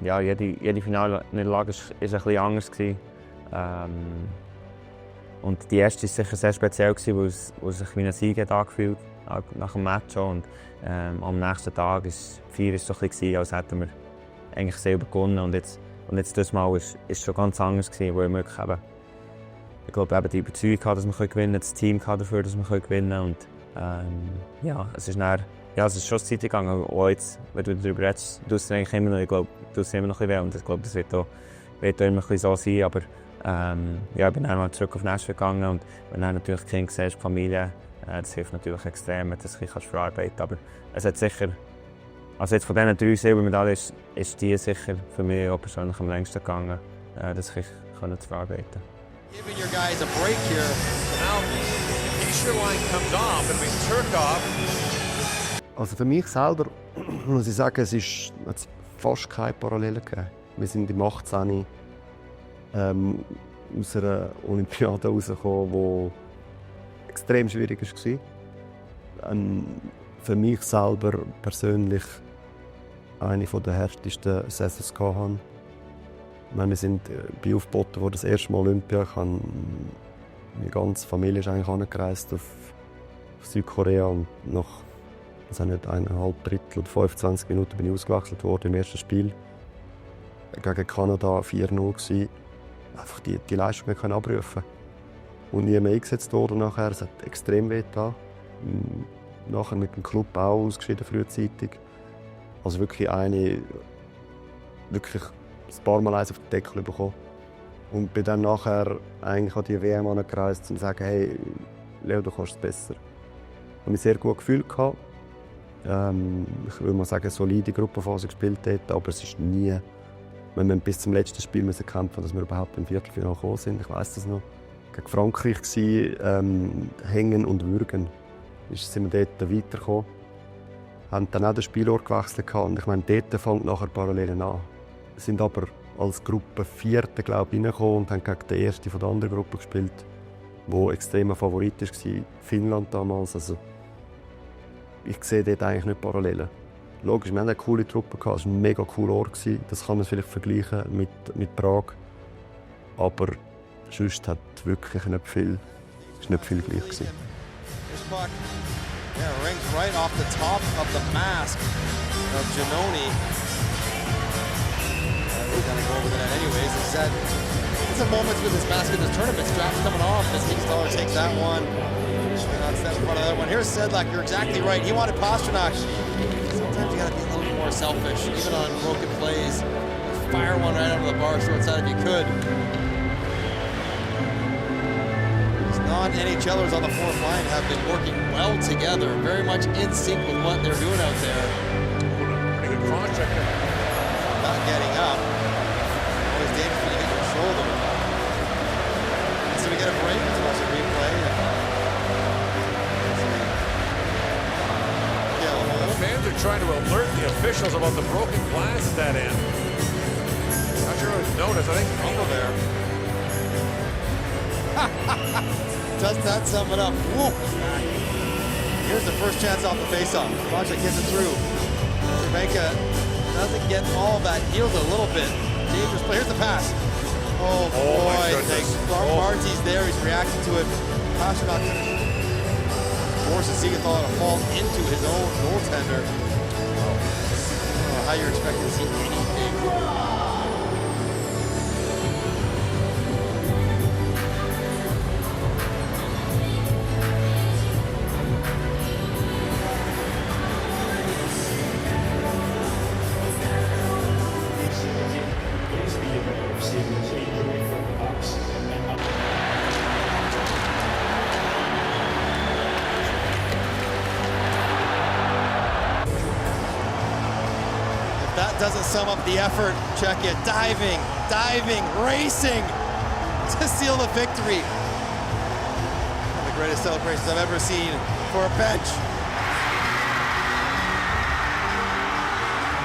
Ja, jede Finalniederlage war ein bisschen anders. Und die erste war sicher sehr speziell, weil es sich wie ein Sieg angefühlt hat nach dem Match. Und am nächsten Tag war die Feier so ein bisschen, als hätten wir eigentlich selber gewonnen. Und jetzt das Mal war es schon ganz anders, weil wir wirklich ich glaube, eben die Überzeugung hatte, dass wir gewinnen können, das Team dafür, dass wir gewinnen können. Und ja, es ist dann, ja, es ist schon Zeit gegangen. Auch jetzt, wenn du darüber redest, tut es eigentlich immer noch, ich glaube, tut es immer noch ein bisschen weh. Und ich glaube, das wird auch immer ein bisschen so sein. Aber ja, ich bin dann mal zurück auf Nashville gegangen. Und wenn du natürlich die Kinder siehst, die Familie, das hilft natürlich extrem, wenn du das ein bisschen verarbeiten kannst. Aber es hat sicher, also jetzt von diesen 3 Silbermedaillen ist die sicher für mich auch persönlich am längsten gegangen, das zu verarbeiten. Giving your guys a break here. So now, the Easter line comes off, it'll be Turkov. Also für mich selber muss ich sagen, es ist fast keine Parallele gegeben. Wir sind im 18. Aus einer Olympiade rausgekommen, die extrem schwierig war. Für mich selber persönlich eine der härtesten Saisons hatte. Wir sind bei aufgeboten worden, das erste Mal Olympia. Meine ganze Familie ist eigentlich angereist auf Südkorea und nach 1,5 Drittel oder 25 Minuten bin ich ausgewechselt worden im ersten Spiel. Gegen Kanada 4-0 einfach die Leistung können abrufen. Und nie mehr eingesetzt worden nachher. Es hat extrem weh getan. Nachher mit dem Club auch ausgeschieden frühzeitig. Also wirklich ein paar Mal eins auf den Deckel bekommen. Und bin dann nachher eigentlich an die WM angereist, um zu sagen, hey, Leo, du kannst es besser. Ich habe mich sehr gut gefühlt. Ich würde mal sagen, eine solide Gruppenphase gespielt dort, aber es ist nie, wir mussten bis zum letzten Spiel kämpfen, dass wir überhaupt im Viertelfinale gekommen sind. Ich weiss das noch. Gegen Frankreich hängen und würgen. Sind wir dort weitergekommen. Haben dann auch den Spielort gewechselt und ich meine, dort fängt nachher Parallelen an. Wir sind aber als Gruppe 4. glaube ich, reingekommen und haben gegen den ersten von der anderen Gruppe gespielt, der extremer Favorit war, Finnland damals. Also, ich sehe dort eigentlich nicht Parallelen. Logisch, wir hatten eine coole Truppe, es war ein mega cooler Ort. Das kann man vielleicht vergleichen mit Prag. Aber sonst hat wirklich nicht viel gleich gewesen. Yeah, rings right off the top of the mask of Giannone. We're going to go over that anyways. He said, it's a moment with this mask in this tournament. Strap's coming off as Higginstaller takes that one. Not step in front of that one. Here's Sedlak, you're exactly right. He wanted Pasternak. Sometimes you got to be a little bit more selfish, even on broken plays. Fire one right out of the bar, short side if you could. Non-NHLers on the fourth line have been working well together, very much in sync with what they're doing out there. Pretty good cross check there. Not getting up. Always dangerous when you hit your shoulder. And so we get a break. Let's watch the replay. The fans are trying to alert the officials about the broken glass at that end. Not sure who's noticed. I think Uncle there. Does that sum it up? Woo. Here's the first chance off the faceoff. Project gets it through. Cervenka doesn't get all of that. Heals a little bit. Dangerous play. Here's the pass. Oh boy. Marty's there. He's reacting to it. Pasternak forces Siegenthaler to fall into his own goaltender. I don't know how you're expecting to see anything. That doesn't sum up the effort. Check it. Diving, racing to seal the victory. One of the greatest celebrations I've ever seen for a bench.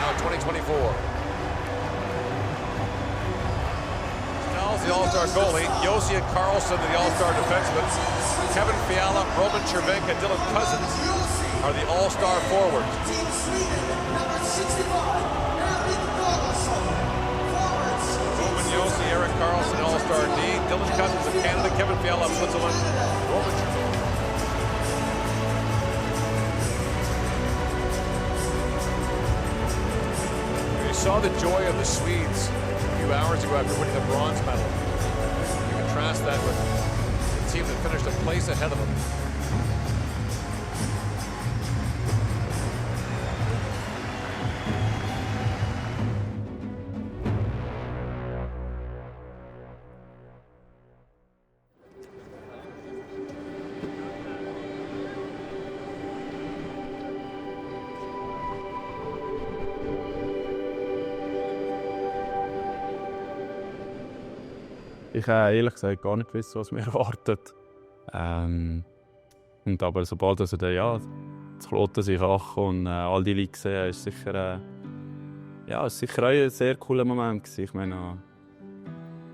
Now 2024. Snell's the All-Star goalie. Josi and Carlson, the All-Star defensemen. Kevin Fiala, Roman Cervenka, Dylan Cousins are the All-Star forwards. Roman Josi, Eric Carlson, All-Star D. Dylan Cousins of Canada, Kevin Fiala of Switzerland, Roman Cervenka. We saw the joy of the Swedes a few hours ago after winning the bronze medal. You contrast that with the team that finished a place ahead of them. Ich habe ehrlich gesagt gar nicht gewusst, was mich erwartet. Und aber sobald das Kloten sich und all die Leute gesehen, ist sicher, ist sicher auch ein sehr cooler Moment gewesen. Ich meine,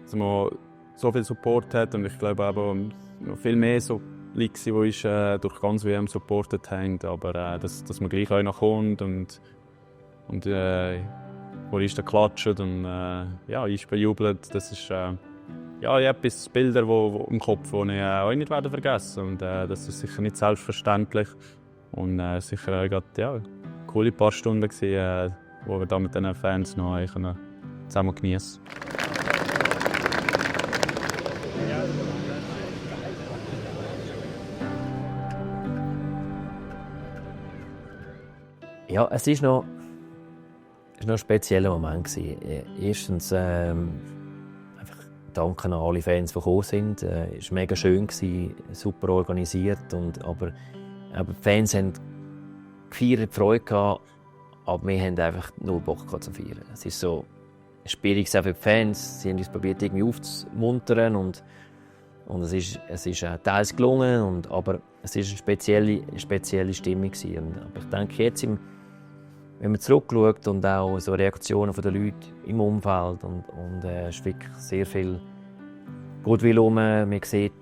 dass man so viel Support hat und ich glaube auch noch viel mehr so Leute, die uns durch ganz WM supportet haben, aber dass man gleich auch noch kommt und wo ist der klatscht und ist bejubelt, das ist ich habe etwas Bilder im Kopf, die ich auch nicht vergessen werde. Und das ist sicher nicht selbstverständlich. Und sicher auch gerade, coole paar Stunden gewesen, wo wir da mit den Fans noch zusammen genießen können. Ja, es war noch ein spezieller Moment. Erstens danke an alle Fans, die gekommen sind. Es war mega schön, super organisiert. Aber die Fans haben gefeiert, Freude gehabt, aber wir haben einfach nur Bock zu feiern. Es ist so schwierig für die Fans. Sie haben uns probiert, irgendwie aufzumuntern und es ist teils gelungen. Aber es war eine spezielle Stimmung. Aber ich denke, jetzt, wenn man zurückschaut und auch so Reaktionen der Leute im Umfeld und es ist wirklich sehr viel Goodwill rum. Man sieht,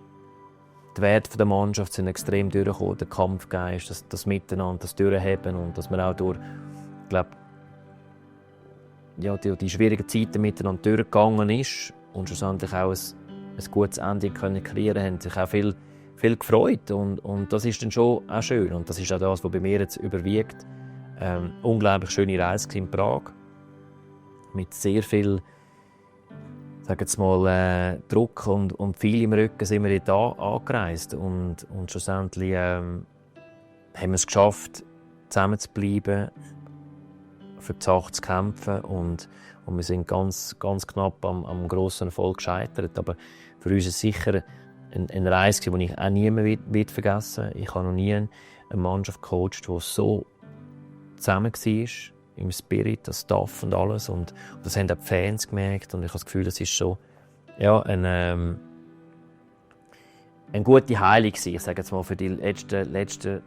die Werte der Mannschaft sind extrem durchgekommen, der Kampfgeist, das Miteinander, das Durchheben und dass man auch durch, die schwierigen Zeiten miteinander durchgegangen ist und schlussendlich auch ein gutes Ende kreieren können, haben sich auch viel gefreut und das ist dann schon auch schön und das ist auch das, was bei mir jetzt überwiegt. Unglaublich schöne Reise in Prag. Mit sehr viel Druck und viel im Rücken sind wir hier angereist. Und schlussendlich haben wir es geschafft, zusammen zu bleiben, für die Sache zu kämpfen. Und wir sind ganz, ganz knapp am grossen Erfolg gescheitert. Aber für uns ist es sicher eine Reise, die ich auch nie mehr vergessen werde. Ich habe noch nie eine Mannschaft gecoacht, die so zusammen war, im Spirit, das Staff und alles. Und das haben auch die Fans gemerkt. Und ich habe das Gefühl, das ist so eine gute Heilung gewesen, ich sage jetzt mal, für die letzten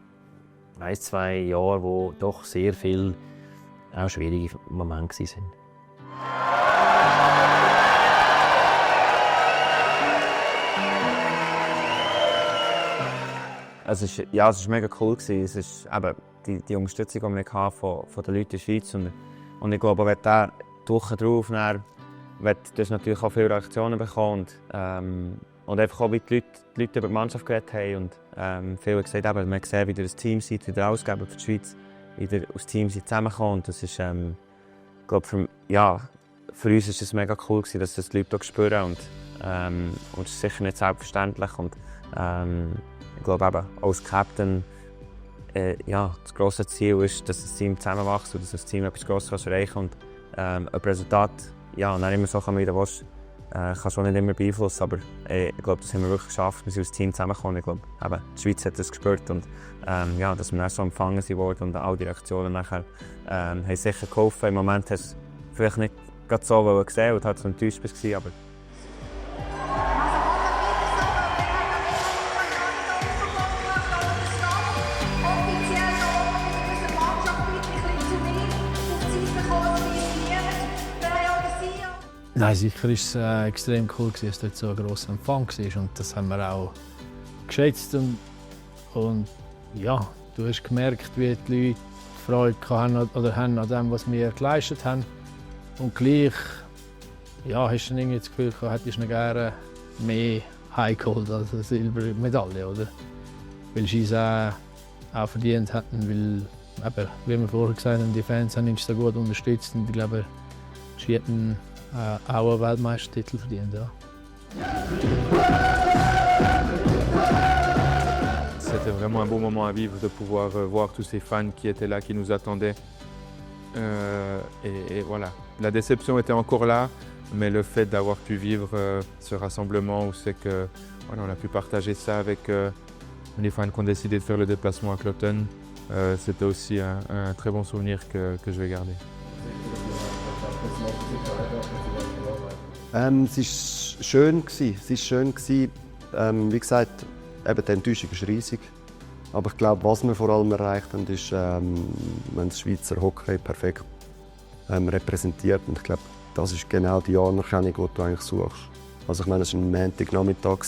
1-2 Jahre, wo doch sehr viele auch schwierige Momente waren. Es war mega cool. Es ist eben die Unterstützung, die wir hatten von den Leuten in der Schweiz. Und ich glaube, wenn du die Woche drauf du natürlich auch viele Reaktionen bekommen. Und einfach auch, wie die Leute über die Mannschaft geredet haben. Und viele haben gesagt, man sieht, wie ihr ein Team seid, wie ihr ausgeben für die Schweiz, wie ihr als Team zusammenkommt. Und das ist, ich glaube, für uns ist es mega cool, dass das die Leute auch spüren. Und es ist sicher nicht selbstverständlich. Und ich glaube eben, als Captain, das grosse Ziel ist, dass das Team zusammenwächst und dass das Team etwas Grosses erreichen kann. Und ein Resultat, dann immer so wie du willst, kannst du auch nicht immer beeinflussen. Aber ich glaube, das haben wir wirklich geschafft. Wir sind als Team zusammengekommen. Ich glaube, eben, die Schweiz hat das gespürt. Und dass wir dann so empfangen wurden und all die Reaktionen nachher haben sicher geholfen. Im Moment hast du es vielleicht nicht gerade so gesehen und halt so enttäuscht bist, aber Nein, sicher war es extrem cool, dass dort so ein grosser Empfang war. Und das haben wir auch geschätzt. Und ja, du hast gemerkt, wie die Leute Freude haben an dem, was wir geleistet haben. Und gleich hast du dann irgendwie das Gefühl, hättest du gerne mehr heimgeholt als eine Silbermedaille, oder? Weil sie es auch verdient hätten, weil, eben, wie wir vorher gesagt haben, die Fans haben uns da gut unterstützt und ich glaube, sie hätten auch einen Weltmeistertitel verdient. Ja. C'était vraiment un beau moment à vivre de pouvoir voir tous ces fans qui étaient là, qui nous attendaient. Et voilà, la déception était encore là, mais le fait d'avoir pu vivre ce rassemblement où c'est que voilà, on a pu partager ça avec les fans qui ont décidé de faire le déplacement à Cloton, c'était aussi un très bon souvenir que je vais garder. Es war schön. Wie gesagt, eben die Enttäuschung ist riesig. Aber ich glaube, was wir vor allem erreicht haben, ist, wenn das Schweizer Hockey perfekt repräsentiert. Und ich glaube, das ist genau die Anerkennung, die du eigentlich suchst. Also ich meine, es war ein Montagnachmittag,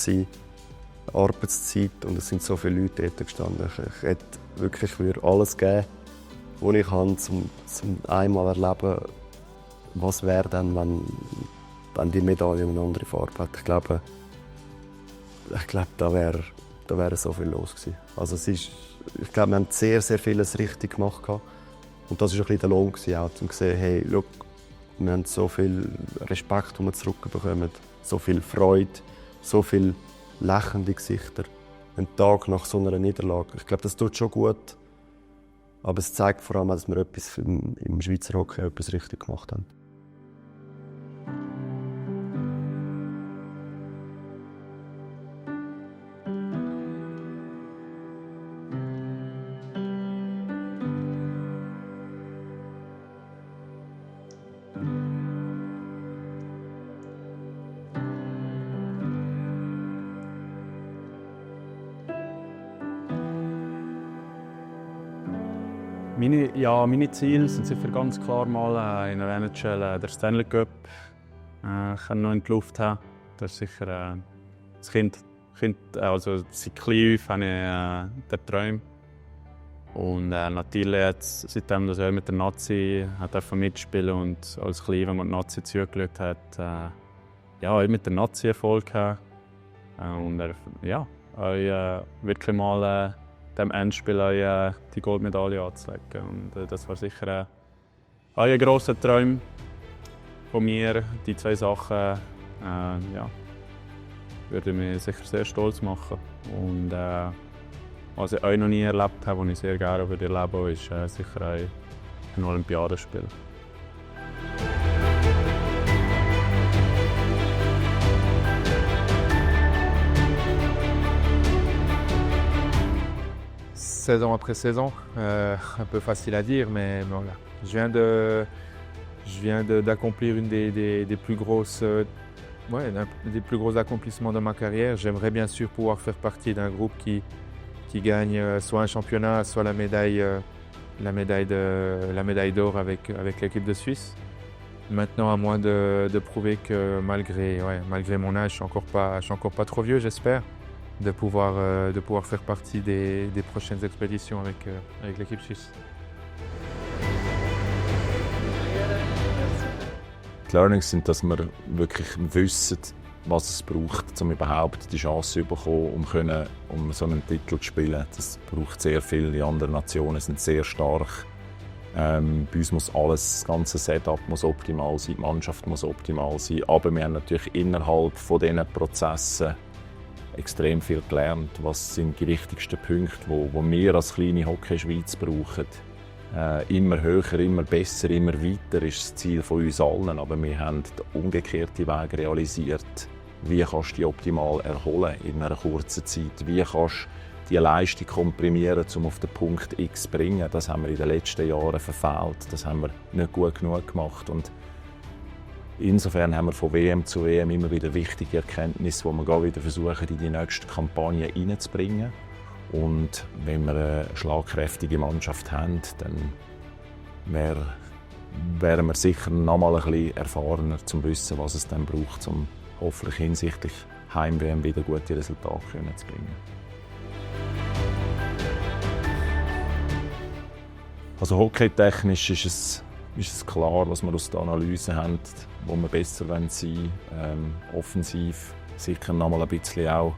Arbeitszeit, und es sind so viele Leute dort gestanden. Ich hätte wirklich alles geben, was ich kann, um einmal erleben, was wäre dann, wenn die Medaille eine andere Farbe hat. Ich glaube, da wäre so viel los gewesen. Also ich glaube, wir haben sehr, sehr vieles richtig gemacht. Und das war ein bisschen der Lohn, auch, um zu sehen, hey, look, wir haben so viel Respekt, den wir zurückbekommen, so viel Freude, so viele lächelnde Gesichter. Ein Tag nach so einer Niederlage. Ich glaube, das tut schon gut. Aber es zeigt vor allem, dass wir etwas im Schweizer Hockey etwas richtig gemacht haben. Meine Ziele sind sicher ganz klar mal in der NHL der Stanley Cup noch in die Luft haben. Das ist sicher das Kind also seit klein auf habe ich den Traum. Und natürlich jetzt, seitdem dass er mit der Nazi mitspielen und als Klein, wenn man die Nazi zugeschaut hat, mit der Nazi Erfolg haben. Und wirklich mal dem Endspiel die Goldmedaille anzulegen. Und das war sicher ein grosser Traum von mir. Die zwei Sachen würden mich sicher sehr stolz machen. Und was ich auch noch nie erlebt habe, was ich sehr gerne erleben würde, ist sicher ein Olympiadenspiel. « 16 ans après 16 ans, un peu facile à dire, mais voilà. Je viens d'accomplir une des plus grosses, des plus gros accomplissements de ma carrière. J'aimerais bien sûr pouvoir faire partie d'un groupe qui gagne soit un championnat, soit la médaille d'or avec l'équipe de Suisse. Maintenant, à moi de prouver que malgré mon âge, je suis encore pas trop vieux, j'espère. De pouvoir faire partie des prochaines expéditions avec l'équipe suisse. Die Learnings sind, dass wir wirklich wissen, was es braucht, um überhaupt die Chance zu bekommen, um so einen Titel zu spielen. Das braucht sehr viel. Die anderen Nationen sind sehr stark. Bei uns muss das ganze Setup muss optimal sein, die Mannschaft muss optimal sein. Aber wir haben natürlich innerhalb von diesen Prozessen extrem viel gelernt. Was sind die wichtigsten Punkte, wo wir als kleine Hockey-Schweiz brauchen? Immer höher, immer besser, immer weiter ist das Ziel von uns allen. Aber wir haben den umgekehrten Weg realisiert. Wie kannst du dich optimal erholen in einer kurzen Zeit? Wie kannst du die Leistung komprimieren, um auf den Punkt X zu bringen? Das haben wir in den letzten Jahren verfehlt. Das haben wir nicht gut genug gemacht. Und insofern haben wir von WM zu WM immer wieder wichtige Erkenntnisse, die wir wieder versuchen, in die nächste Kampagne hineinzubringen. Und wenn wir eine schlagkräftige Mannschaft haben, dann wäre wären wir sicher noch mal ein bisschen erfahrener, um zu wissen, was es dann braucht, um hoffentlich hinsichtlich Heim-WM wieder gute Resultate zu bringen. Also hockeytechnisch ist es klar, was wir aus der Analyse haben, wo wir besser sein wollen. Offensiv sicher noch mal ein bisschen auch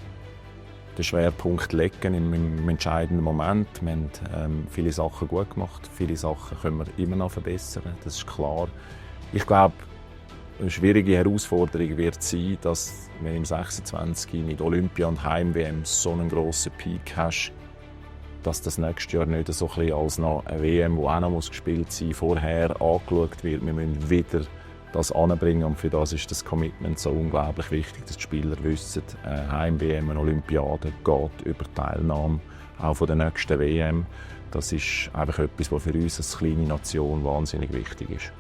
den Schwerpunkt legen im entscheidenden Moment. Wir haben viele Sachen gut gemacht, viele Sachen können wir immer noch verbessern, das ist klar. Ich glaube, eine schwierige Herausforderung wird sein, dass wenn im 26 mit Olympia und Heim-WM so einen grossen Peak hast, dass das nächstes Jahr nicht so ein bisschen als noch eine WM, die auch noch gespielt sein muss, vorher angeschaut wird. Wir müssen wieder das anbringen und für das ist das Commitment so unglaublich wichtig, dass die Spieler wissen, Heim-WM, eine Olympiade geht über Teilnahme auch von der nächsten WM. Das ist einfach etwas, was für uns als kleine Nation wahnsinnig wichtig ist.